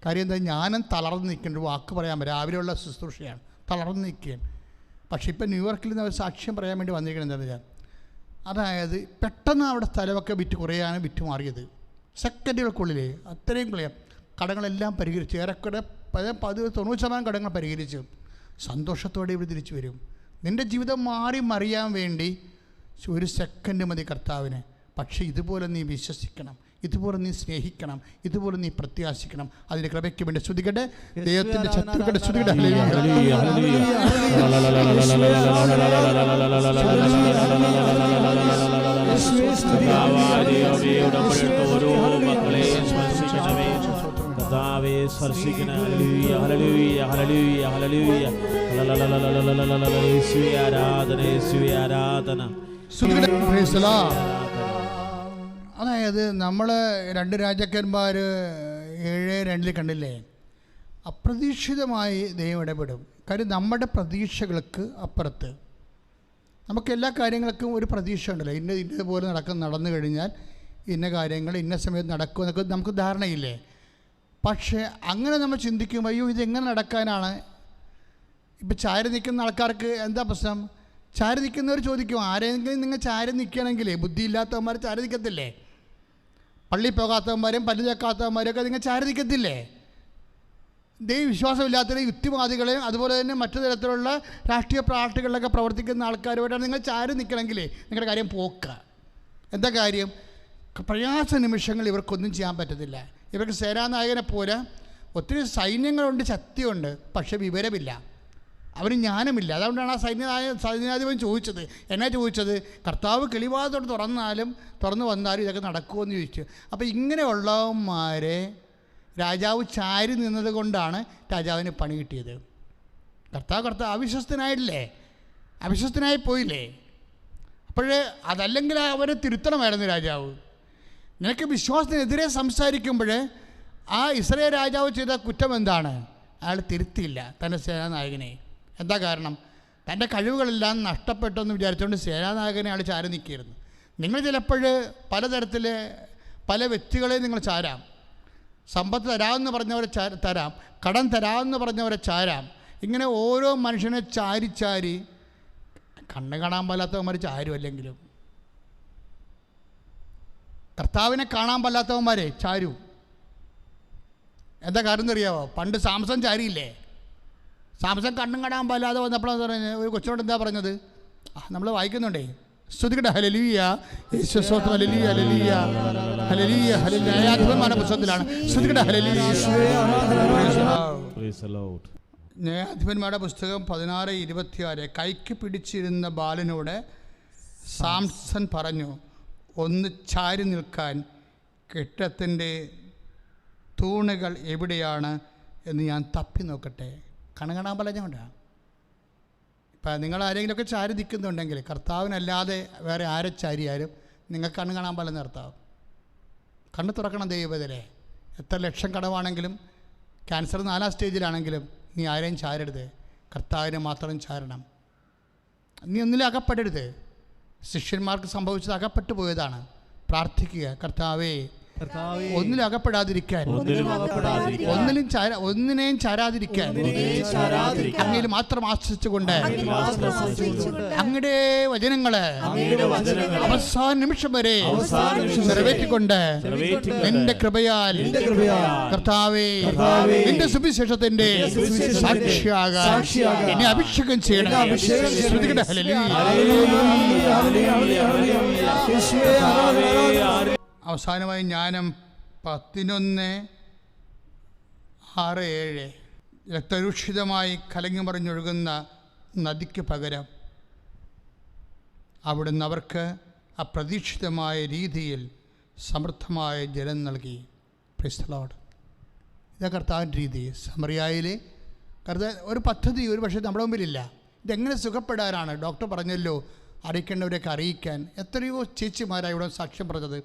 കാര്യം എന്താ, ഞാനും തളർന്ന് നിൽക്കേണ്ട ഒരു വാക്ക് പറയാൻ രാവിലെയുള്ള ശുശ്രൂഷയാണ്, തളർന്ന് നിൽക്കുകയാണ്. പക്ഷേ ഇപ്പം ന്യൂയോർക്കിൽ നിന്ന് അവർ സാക്ഷ്യം പറയാൻ വേണ്ടി വന്നിരിക്കുന്നത് എന്താ വെച്ചാൽ, അതായത് പെട്ടെന്ന് അവിടെ സ്ഥലമൊക്കെ കുറേയാണ് വിറ്റ് മാറിയത്. സെക്കൻഡുകൾക്കുള്ളിൽ അത്രയും ക്ലിയർ കടങ്ങളെല്ലാം പരിഹരിച്ചു. ഏറെക്കുറെ 90% കടങ്ങൾ പരിഹരിച്ചു. സന്തോഷത്തോടെ ഇവിടെ തിരിച്ചു വരും. നിൻ്റെ ജീവിതം മറിയാൻ വേണ്ടി 1 സെക്കൻഡ് മതി കർത്താവിന്. പക്ഷേ ഇതുപോലെ നീ വിശ്വസിക്കണം, ഇതുപോലെ നീ സ്നേഹിക്കണം, ഇതുപോലെ നീ പ്രത്യാശിക്കണം. അതിൻ്റെ കൃപയ്ക്ക് വേണ്ടി സ്തുതിക്കട്ടെ, ദൈവത്തിൻ്റെ ശത്രുക്കളുടെ സ്തുതിക്കട്ടെ. കർത്താവേ ഉടമ്പടിയെടുത്ത ഓരോ മക്കളെയും സ്പർശിക്കണമേ കർത്താവേ സ്പർശിക്കണ. ഹല്ലേലൂയ ഹല്ലേലൂയ ഹല്ലേലൂയ ഹല്ലേലൂയ. യേശുവേ ആരാധന, യേശുവേ ആരാധന. അതായത് നമ്മൾ 2 രാജാക്കന്മാർ 7:2 കണ്ടില്ലേ? അപ്രതീക്ഷിതമായി ദൈവം ഇടപെടും. കാര്യം നമ്മുടെ പ്രതീക്ഷകൾക്ക് അപ്പുറത്ത് നമുക്ക് എല്ലാ കാര്യങ്ങൾക്കും ഒരു പ്രതീക്ഷ ഉണ്ടല്ലോ. ഇന്നതുപോലെ നടന്നു കഴിഞ്ഞാൽ ഇന്ന കാര്യങ്ങൾ ഇന്ന സമയത്ത് നടക്കും എന്നൊക്കെ നമുക്ക് ധാരണയില്ലേ? പക്ഷേ അങ്ങനെ നമ്മൾ ചിന്തിക്കുമ്പോൾ അയ്യോ ഇതെങ്ങനെ നടക്കാനാണ്? ഇപ്പം ചാരി നിൽക്കുന്ന ആൾക്കാർക്ക് എന്താ പ്രശ്നം? ചാരി നിൽക്കുന്നവർ ചോദിക്കും, ആരെങ്കിലും നിങ്ങൾ ചാരി നിൽക്കണമെങ്കിലേ ബുദ്ധിയില്ലാത്തവന്മാർ ചാരി നിൽക്കത്തില്ലേ? പള്ളി പോകാത്തവന്മാരും പല്ല് ചേക്കാത്തവന്മാരൊക്കെ നിങ്ങൾ ചാരി നിൽക്കത്തില്ലേ? ദൈവവിശ്വാസമില്ലാത്തവരെയും യുക്തിവാദികളെയും അതുപോലെ തന്നെ മറ്റു തരത്തിലുള്ള രാഷ്ട്രീയ പാർട്ടികളിലൊക്കെ പ്രവർത്തിക്കുന്ന ആൾക്കാരുമായിട്ടാണ് നിങ്ങൾ ചാരി നിൽക്കണമെങ്കിലേ നിങ്ങളുടെ കാര്യം പോക്ക. എന്താ കാര്യം? പ്രയാസ നിമിഷങ്ങൾ ഇവർക്കൊന്നും ചെയ്യാൻ പറ്റത്തില്ല. ഇവർക്ക് സേനാനായകനെ പോലെ ഒത്തിരി സൈന്യങ്ങളുണ്ട്, ശക്തിയുണ്ട്, പക്ഷെ വിവരമില്ല, അവന് ജ്ഞാനമില്ല. അതുകൊണ്ടാണ് ആ സൈന്യാധിപൻ ചോദിച്ചത്. എന്നാ ചോദിച്ചത്? കർത്താവ് കിളിവാതിലോട് തുറന്നു വന്നാലും ഇതൊക്കെ നടക്കുമെന്ന് ചോദിച്ചു. അപ്പോൾ ഇങ്ങനെയുള്ളവന്മാരെ രാജാവ് ചാരി നിന്നത് കൊണ്ടാണ് രാജാവിന് പണി കിട്ടിയത്. കർത്താവ് അവിശ്വസ്തനായില്ലേ? അവിശ്വസ്തനായി പോയില്ലേ? അപ്പോഴേ അതല്ലെങ്കിൽ അവരെ തിരുത്തണമായിരുന്നു രാജാവ്. നിനക്ക് വിശ്വാസത്തിനെതിരെ സംസാരിക്കുമ്പോൾ ആ ഇസ്രായേൽ രാജാവ് ചെയ്ത കുറ്റം എന്താണ്? അയാൾ തിരുത്തിയില്ല തൻ്റെ സേനാനായകനെ. എന്താ കാരണം? തൻ്റെ കഴിവുകളെല്ലാം നഷ്ടപ്പെട്ടെന്ന് വിചാരിച്ചുകൊണ്ട് സേനാനായകനെ അയാൾ ചാരി നിൽക്കിയിരുന്നു. നിങ്ങൾ ചിലപ്പോൾ പലതരത്തിൽ പല വ്യക്തികളെ നിങ്ങൾ ചാരാം. സമ്പത്ത് തരാമെന്ന് പറഞ്ഞവരെ തരാം, കടം തരാമെന്ന് പറഞ്ഞവരെ ചാരാം. ഇങ്ങനെ ഓരോ മനുഷ്യനെ ചാരി കണ്ണ് കാണാൻ പാലാത്തവന്മാർ ചാരും. അല്ലെങ്കിലും കർത്താവിനെ കാണാൻ പാലാത്തവന്മാരെ ചാരും. എന്താ കാര്യം എന്നറിയാമോ? പണ്ട് സാംസൺ ചാരിയില്ലേ? സാംസൺ കണ്ണും കാണാൻ പാലാതെ വന്നപ്പോഴാണ് പറഞ്ഞത്. ഒരു കൊച്ചിനോട് എന്താ പറഞ്ഞത്? നമ്മൾ വായിക്കുന്നുണ്ടേ, സ്തുതിക്കട്ടെ ഹല്ലേലൂയ യേശുസ്തോത്രം ഹല്ലേലൂയ ഹല്ലേലൂയ ഹല്ലേലൂയ ഹല്ലേലൂയ. ന്യായാധിപന്മാരുടെ പുസ്തകത്തിലാണ്. സ്തുതിക്കട്ടെ ഹല്ലേലൂയ. ന്യായാധിപന്മാരുടെ പുസ്തകം 16:26. കൈക്ക് പിടിച്ചിരുന്ന ബാലനോട് സാംസൺ പറഞ്ഞു, ഒന്ന് ചാരി നിൽക്കാൻ കെട്ടിടത്തിൻ്റെ തൂണുകൾ എവിടെയാണ് എന്ന് ഞാൻ തപ്പി നോക്കട്ടെ. കണ്ണ് കാണാൻ പറഞ്ഞുകൊണ്ടാണ്. ഇപ്പം നിങ്ങൾ ആരെങ്കിലുമൊക്കെ ചാരി നിൽക്കുന്നുണ്ടെങ്കിൽ കർത്താവിനല്ലാതെ വേറെ ആരെ ചാരിയാലും നിങ്ങൾക്ക് കണ്ണ് കാണാൻ പാടില്ലെന്ന് കർത്താവ്. കണ്ണ് തുറക്കണം ദൈവത്തിലെ. എത്ര ലക്ഷം കടമാണെങ്കിലും ക്യാൻസർ 4ാം സ്റ്റേജിലാണെങ്കിലും നീ ആരെയും ചാരരുത്, കർത്താവിനെ മാത്രം ചാരണം. നീ ഒന്നിലും അകപ്പെടരുത്. ശിഷ്യന്മാർക്ക് സംഭവിച്ചത് അകപ്പെട്ടു പോയതാണ്. പ്രാർത്ഥിക്കുക, കർത്താവേ ഒന്നിലും അകപ്പെടാതിരിക്കാൻ, ഒന്നിനെയും ചാരാതിരിക്കാൻ അങ്ങയിൽ മാത്രം ആശ്രയിച്ചുകൊണ്ട് അങ്ങയുടെ വചനങ്ങള് അവസാന നിമിഷം വരെ നിറവേറ്റിക്കൊണ്ട് നിന്റെ കൃപയാൽ കർത്താവേ നിന്റെ സുവിശേഷത്തിന്റെ സാക്ഷിയാകാൻ എന്നെ അഭിഷേകം ചെയ്യണം. അവസാനമായി ജ്ഞാനം 11:6-7. രക്തരൂക്ഷിതമായി കലങ്ങി മറിഞ്ഞൊഴുകുന്ന നദിക്ക് പകരം അവിടുന്ന് അവർക്ക് അപ്രതീക്ഷിതമായ രീതിയിൽ സമൃദ്ധമായ ജലം നൽകി. Praise the Lord. ഇതാ കർത്താവിൻ്റെ രീതി. സമറിയായിലെ ഒരു പദ്ധതി ഒരു പക്ഷേ നമ്മുടെ മുമ്പിലില്ല. ഇതെങ്ങനെ സുഖപ്പെടാനാണ്? ഡോക്ടർ പറഞ്ഞല്ലോ അറിയിക്കേണ്ടവരെയൊക്കെ അറിയിക്കാൻ. എത്രയോ ചേച്ചിമാരാണ് ഇവിടെ സാക്ഷ്യം പറഞ്ഞത്.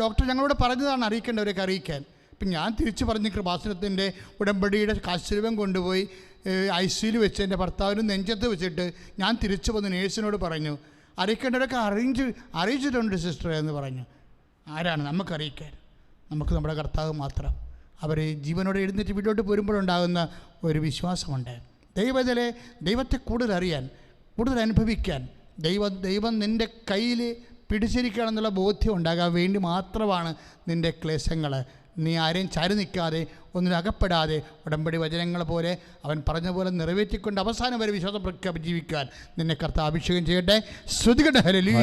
ഡോക്ടർ ഞങ്ങളോട് പറഞ്ഞതാണ് അറിയിക്കേണ്ടവരെയൊക്കെ അറിയിക്കാൻ. ഇപ്പം ഞാൻ തിരിച്ചു പറഞ്ഞ് കൃപാസനത്തിൻ്റെ ഉടമ്പടിയുടെ കാശുരൂപം കൊണ്ടുപോയി ICUയിൽ വെച്ച് എൻ്റെ ഭർത്താവിന് നെഞ്ചത്ത് വെച്ചിട്ട് ഞാൻ തിരിച്ചു വന്ന് നേഴ്സിനോട് പറഞ്ഞു അറിയിക്കേണ്ടവരൊക്കെ അറിയിച്ചിട്ടുണ്ട് സിസ്റ്റർ എന്ന് പറഞ്ഞു. ആരാണ് നമുക്കറിയിക്കാൻ? നമുക്ക് നമ്മുടെ കർത്താവ് മാത്രം. അവർ ജീവനോടെ എഴുന്നേറ്റ് വീട്ടിലോട്ട് പോരുമ്പോഴുണ്ടാകുന്ന ഒരു വിശ്വാസമുണ്ട്. ദൈവത്തെ കൂടുതൽ അറിയാൻ, കൂടുതൽ അനുഭവിക്കാൻ, ദൈവം നിൻ്റെ കയ്യിൽ പിടിച്ചിരിക്കുകയാണെന്നുള്ള ബോധ്യം ഉണ്ടാകാൻ വേണ്ടി മാത്രമാണ് നിൻ്റെ ക്ലേശങ്ങൾ. നീ ആരെയും ചാരി നിൽക്കാതെ, ഒന്നിനും അകപ്പെടാതെ, ഉടമ്പടി വചനങ്ങൾ പോലെ അവൻ പറഞ്ഞ പോലെ നിറവേറ്റിക്കൊണ്ട് അവസാനം വരെ വിശ്വാസം പ്രഖ്യാപിച്ച് ജീവിക്കാൻ നിന്നെ കർത്താവ് അഭിഷേകം ചെയ്യട്ടെ. ശ്രുതികട്ടെ ഹല്ലേലൂയ.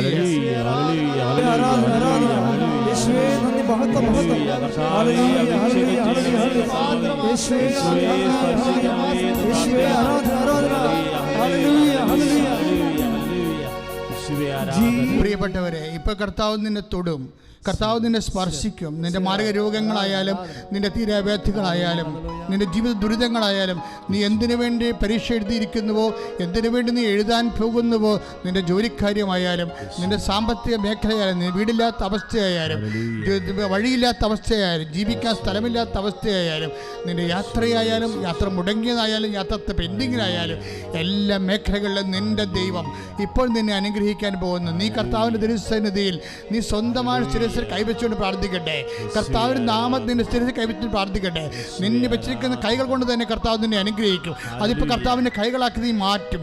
പ്രിയപ്പെട്ടവരെ, ഇപ്പൊ കർത്താവ് നിന്നെ തൊടും, കർത്താവ് നിന്നെ സ്പർശിക്കും. നിന്റെ മാർഗ രോഗങ്ങളായാലും, നിന്റെ തീരാവ്യാധികളായാലും, നിന്റെ ജീവിത ദുരിതങ്ങളായാലും, നീ എന്തിനു വേണ്ടി പരീക്ഷ എഴുതിയിരിക്കുന്നുവോ, എന്തിനു വേണ്ടി നീ എഴുതാൻ പോകുന്നുവോ, നിന്റെ ജോലിക്കാര്യമായാലും, നിന്റെ സാമ്പത്തിക മേഖലയായാലും, നീ വീടില്ലാത്ത അവസ്ഥയായാലും, വഴിയില്ലാത്ത അവസ്ഥയായാലും, ജീവിക്കാൻ സ്ഥലമില്ലാത്ത അവസ്ഥയായാലും, നിന്റെ യാത്രയായാലും, യാത്ര മുടങ്ങിയതായാലും, യാത്ര പെൻഡിങ്ങിലായാലും, എല്ലാ മേഖലകളിലും നിന്റെ ദൈവം ഇപ്പോൾ നിന്നെ അനുഗ്രഹിക്കാൻ പോകുന്നു. നീ കർത്താവിൻ്റെ തിരുസന്നിധിയിൽ നീ സ്വന്തമായ ശിരസിൽ കൈവച്ചുകൊണ്ട് പ്രാർത്ഥിക്കട്ടെ. കർത്താവിൻ്റെ നാമത്തിൽ നിന്റെ ശിരസിൽ കൈവച്ചുകൊണ്ട് പ്രാർത്ഥിക്കട്ടെ. നിന്നെ വെച്ചിരിക്കുന്ന കൈകൾ കൊണ്ട് തന്നെ കർത്താവ് നിന്നെ അനുഗ്രഹിക്കും. അതിപ്പോൾ കർത്താവിൻ്റെ കൈകളാക്കി നീ മാറ്റും.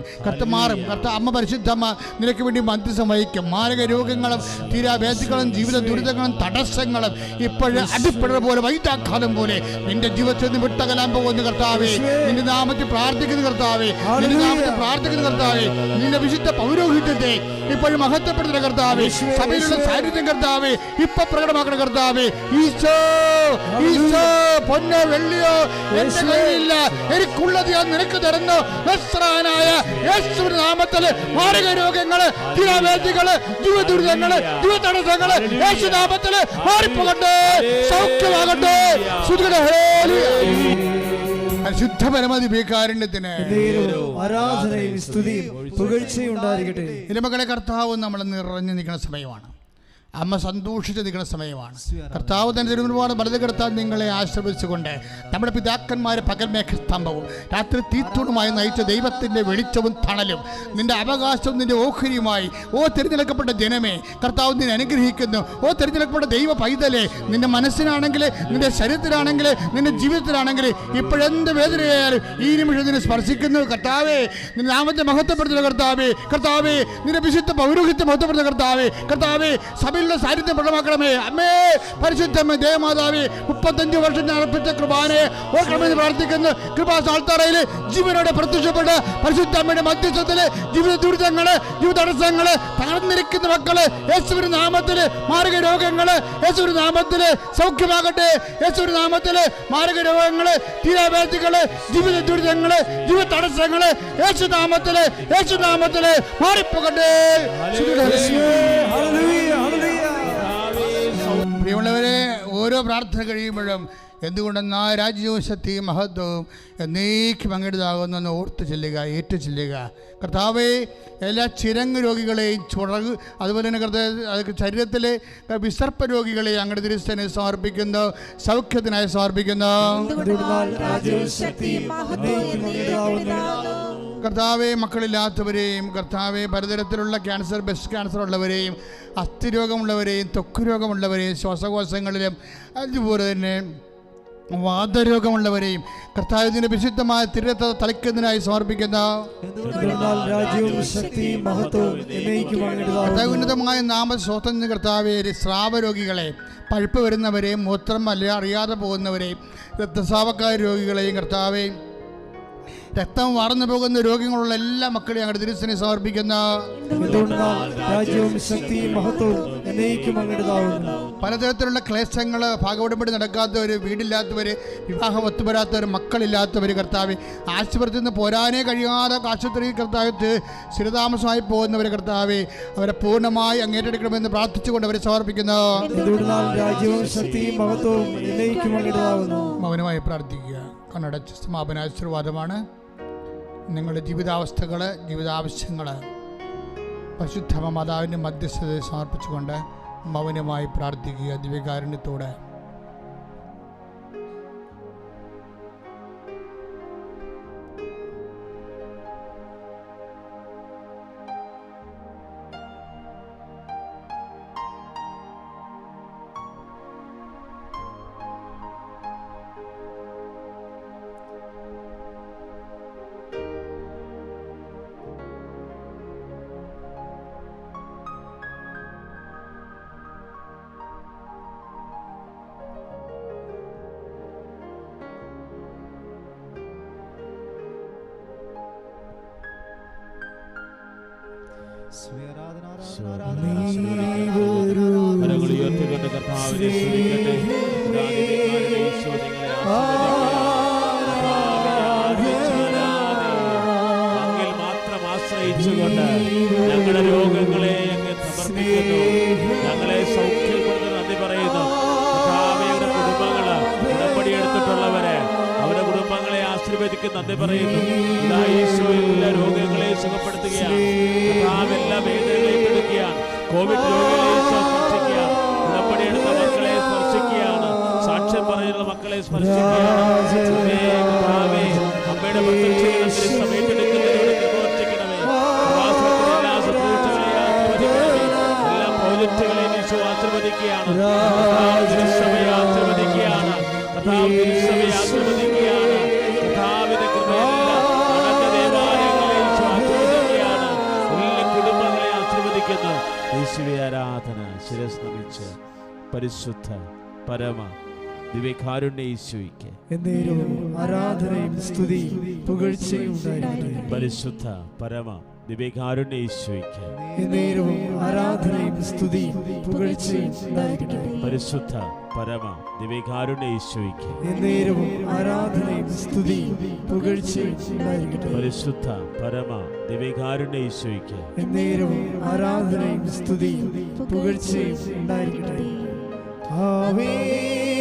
മാറും. അമ്മ പരിശുദ്ധമ്മ നിനക്ക് വേണ്ടി മധ്യസ്ഥം വഹിക്കും. മാരക രോഗങ്ങളും തീരാവേദികളും ജീവിത ദുരിതങ്ങളും തടസ്സങ്ങളും ഇപ്പോഴും അടിപ്പെടുന്ന പോലെ വൈദ്യാഘാതം പോലെ നിന്റെ ജീവിതത്തിൽ നിന്ന് വിട്ടകലാൻ പോകുന്ന കർത്താവേ, നിന്റെ നാമത്തിൽ പ്രാർത്ഥിക്കുന്ന കർത്താവേ, നിന്റെ നാമത്തിൽ പ്രാർത്ഥിക്കുന്ന കർത്താവേ, നിന്റെ വിശുദ്ധ പൗരോഹിത്യത്തെ ഇപ്പോഴും മഹത്വപ്പെടുത്തുന്ന കർത്താവേ, സഭയിലുള്ള സാന്നിധ്യം കർത്താവേ ഇപ്പൊ പ്രകടമാക്കുന്ന കർത്താവേ. ഈശോ ഈശോ പൊന്നോ വെള്ളിയോ എന്റെ കയ്യിലില്ല, എനിക്കുള്ളത് ഞാൻ നിനക്ക് തരുന്നു. നസ്രായനായ യേശുവിന്റെ നാമത്തില് മാരക രോഗങ്ങള്, തീരാവേദികള്, ജീവിത ദുരിതങ്ങള്, ജീവിത തടസ്സങ്ങള് യേശുനാമത്തില് മാറിപ്പോകട്ടെ, സൗഖ്യമാകട്ടെ. ശുദ്ധ പരമദിവ്യകാരുണ്യത്തിന് ആരാധനയും സ്തുതിയും പുകഴ്ചയും ഉണ്ടായിരിക്കട്ടെ. ഇരമകളെ, കർത്താവ് നമ്മൾ നിറഞ്ഞു നിൽക്കുന്ന സമയമാണ്. അമ്മ സന്തോഷിച്ച് നിൽക്കുന്ന സമയമാണ്. കർത്താവ് തന്നെ തിരുമുൻപാട് വലത് കിടത്താൻ നിങ്ങളെ ആശ്രയിച്ചുകൊണ്ട് നമ്മുടെ പിതാക്കന്മാരെ പകൽ മേഘസ്തംഭവും രാത്രി തീത്തൂണുമായി നയിച്ച ദൈവത്തിൻ്റെ വെളിച്ചവും തണലും നിന്റെ അവകാശവും നിന്റെ ഓഹരിയുമായി ഓ തിരഞ്ഞെടുക്കപ്പെട്ട ജനമേ, കർത്താവ് നിന്നെ അനുഗ്രഹിക്കുന്നു. ഓ തിരഞ്ഞെടുക്കപ്പെട്ട ദൈവ പൈതലേ, നിന്റെ മനസ്സിനാണെങ്കിൽ, നിന്റെ ശരീരത്തിലാണെങ്കിൽ, നിന്റെ ജീവിതത്തിലാണെങ്കിൽ ഇപ്പോഴെന്ത് വേദനയായാലും ഈ നിമിഷം നിന്നെ സ്പർശിക്കുന്നു. കർത്താവേ, നിന്റെ നാമത്തെ മഹത്വപ്പെടുത്തുന്ന കർത്താവേ, കർത്താവേ നിന്റെ വിശുദ്ധ പൗരോഹിത്യം മഹത്വപ്പെടുത്തുന്ന കർത്താവേ, കർത്താവേ സഭയിലുള്ള സാന്നിധ്യം പ്രകടമാക്കണമേ. അമ്മേ പരിശുദ്ധമ്മ ദേവമാതാവേ, 35 വർഷം ഞാൻ അർപ്പിച്ച കൃപാനെ ഓർക്കണമെന്ന് പ്രാർത്ഥിക്കുന്നു. കൃപാസാൽത്തറയിൽ ജീവനോടെ പ്രത്യക്ഷപ്പെട്ട് പരിശുദ്ധമ്മയുടെ മധ്യസ്ഥത്തില് ജീവിത ദുരിതങ്ങള്, ജീവിത തടസ്സങ്ങള്, തകർന്നിരിക്കുന്ന മക്കള് യേശുവിന്റെ നാമത്തില്, മാരക രോഗങ്ങള് യേശുവിന്റെ നാമത്തില് സൗഖ്യമാകട്ടെ. യേശുവിന്റെ നാമത്തില് മാരക രോഗങ്ങള്, തീരാവേദികള്, ജീവിത ദുരിതങ്ങള്, ജീവിത തടസ്സങ്ങള് യേശുനാമത്തില് മാറിപ്പോകട്ടെ. പ്രിയമുള്ളവരെ, ഓരോ പ്രാർത്ഥന കഴിയുമ്പോഴും എന്തുകൊണ്ടെന്നാ രാജ്യവും ശക്തിയും മഹത്വവും എന്നേക്കും അങ്ങേതാകുന്നെന്ന് ഓർത്ത് ചെല്ലുക, ഏറ്റു ചെല്ലുക. കർത്താവേ, എല്ലാ ചിരങ്ങ് രോഗികളെയും ചുറക്, അതുപോലെ തന്നെ ശരീരത്തിലെ വിസർപ്പ രോഗികളെയും അങ്ങയുടെ തിരുസനെ സമർപ്പിക്കുന്നു, സൗഖ്യത്തിനായി സമർപ്പിക്കുന്നു. കർത്താവെ, മക്കളില്ലാത്തവരെയും, കർത്താവെ പലതരത്തിലുള്ള ക്യാൻസർ, ബ്രസ്റ്റ് ക്യാൻസർ ഉള്ളവരെയും, അസ്ഥിരോഗമുള്ളവരെയും, ത്വക്ക് രോഗമുള്ളവരെയും, ശ്വാസകോശങ്ങളിലും അതുപോലെ തന്നെ വാതരോഗമുള്ളവരെയും കർത്താവിന്റെ വിശുദ്ധമായ തിരുരത്ത തളിക്കുന്നതിനായി സമർപ്പിക്കുന്ന ഉന്നതമായ നാമസ്വതന്ത്ര കർത്താവെ, സ്രാവരോഗികളെ, പഴുപ്പ് വരുന്നവരെയും, മൂത്രം അറിയാതെ പോകുന്നവരെയും, രക്തസ്രാവക്കാര രോഗികളെയും, കർത്താവെ രക്തം വാർന്നു പോകുന്ന രോഗങ്ങളുള്ള എല്ലാ മക്കളെയും അങ്ങയുടെ തിരുസനെ സമർപ്പിക്കുന്ന പലതരത്തിലുള്ള ക്ലേശങ്ങൾ, ഭാഗവടമ്പടി നടക്കാത്തവർ, വീടില്ലാത്തവർ, വിവാഹം ഒത്തുവരാത്തവർ, മക്കളില്ലാത്തവർ, കർത്താവ് ആശുപത്രിയിൽ നിന്ന് പോരാനേ കഴിയാതെ ആശുപത്രിയിൽ കർത്താവ് സ്ഥിരതാമസമായി പോകുന്നവർ, കർത്താവ് അവരെ പൂർണ്ണമായി അങ്ങേറ്റെടുക്കണമെന്ന് പ്രാർത്ഥിച്ചുകൊണ്ട് അവരെ സമർപ്പിക്കുന്നു. മൗനമായി പ്രാർത്ഥിക്കുക. കണ്ണടച്ച് സമാപനാശീർവാദമാണ്. നിങ്ങളുടെ ജീവിതാവസ്ഥകൾ, ജീവിതാവശ്യങ്ങൾ പരിശുദ്ധ മാതാവിൻ്റെ മധ്യസ്ഥതയെ സമർപ്പിച്ചുകൊണ്ട് മൗനമായി പ്രാർത്ഥിക്കുക ദിവ്യകാരുണ്യത്തോടെ. മാത്രം ആശ്രയിച്ചുകൊണ്ട് ഞങ്ങളുടെ രോഗങ്ങളെ ഞങ്ങളെ സൗഖ്യപ്പെടുത്തി നന്ദി പറയുന്നു. കർത്താവയുടെ കുടുംബങ്ങള് ഉടമ്പടി എടുത്തിട്ടുള്ളവരെ അവരുടെ കുടുംബങ്ങളെ ആശീർവദിക്കും നന്ദി പറയുന്നു. എല്ലാ രോഗങ്ങളെ സുഖപ്പെടുത്തുകയാണ്. എല്ലാ വേദനകളെയും എടുക്കുകയാണ്. കോവിഡ് രോഗികളെ സ്പർശിക്കുകയാണ്. ഉടമ്പടി എടുത്ത മക്കളെ സ്പർശിക്കുകയാണ്. സാക്ഷ്യം പറയുന്ന മക്കളെ സ്പർശിക്കുകയാണ്. അമ്മയുടെ പ്രത്യക്ഷങ്ങൾ സമയത്തെടുക്കുന്നതിലൂടെ പ്രവർത്തിക്കണമേ. എല്ലാ ശുശ്രൂഷകളെയും ആശീർവദിക്കണമേ. എല്ലാ പ്രോജക്റ്റുകളെയും ഈശോ ആശീർവദിക്കുകയാണ്. തിരുസഭയെ ആശീർവദിക്കുകയാണ്. തിരുസഭയെ ആശീർവദിക്കുകയാണ്. കർത്താവിന്റെ കൃപയല്ല അടക്ക ദേവാലയങ്ങളെ ഈശോ ആശീർവദിക്കുകയാണ്. എല്ലാ കുടുംബങ്ങളെ ആശീർവദിക്കുന്നു. യേശുവേ ആരാധന. ശിരസ് നമിച്ച് പരിശുദ്ധ പരമ ദിവ്യകാരുണ്യ ഈശോയ്ക്ക് ആരാധനയും സ്തുതിയും പുകഴ്ചയും ഉണ്ടായിരിക്കട്ടെ. പരിശുദ്ധ പരമ ദിവ്യകാരുണ്യ ഈശോയ്ക്ക് ആരാധനയും സ്തുതിയും പുകഴ്ചയും ഉണ്ടായിരിക്കട്ടെ. പരിശുദ്ധ പരമ ദിവ്യകാരുണ്യ ഈശോയ്ക്ക് ആരാധനയും സ്തുതിയും പുകഴ്ചയും ഉണ്ടായിരിക്കട്ടെ. പരിശുദ്ധ പരമ ദിവ്യകാരുണ്യ ഈശോയ്ക്ക് ആരാധനയും സ്തുതിയും പുകഴ്ചയും ഉണ്ടായിരിക്കട്ടെ. ആമേൻ.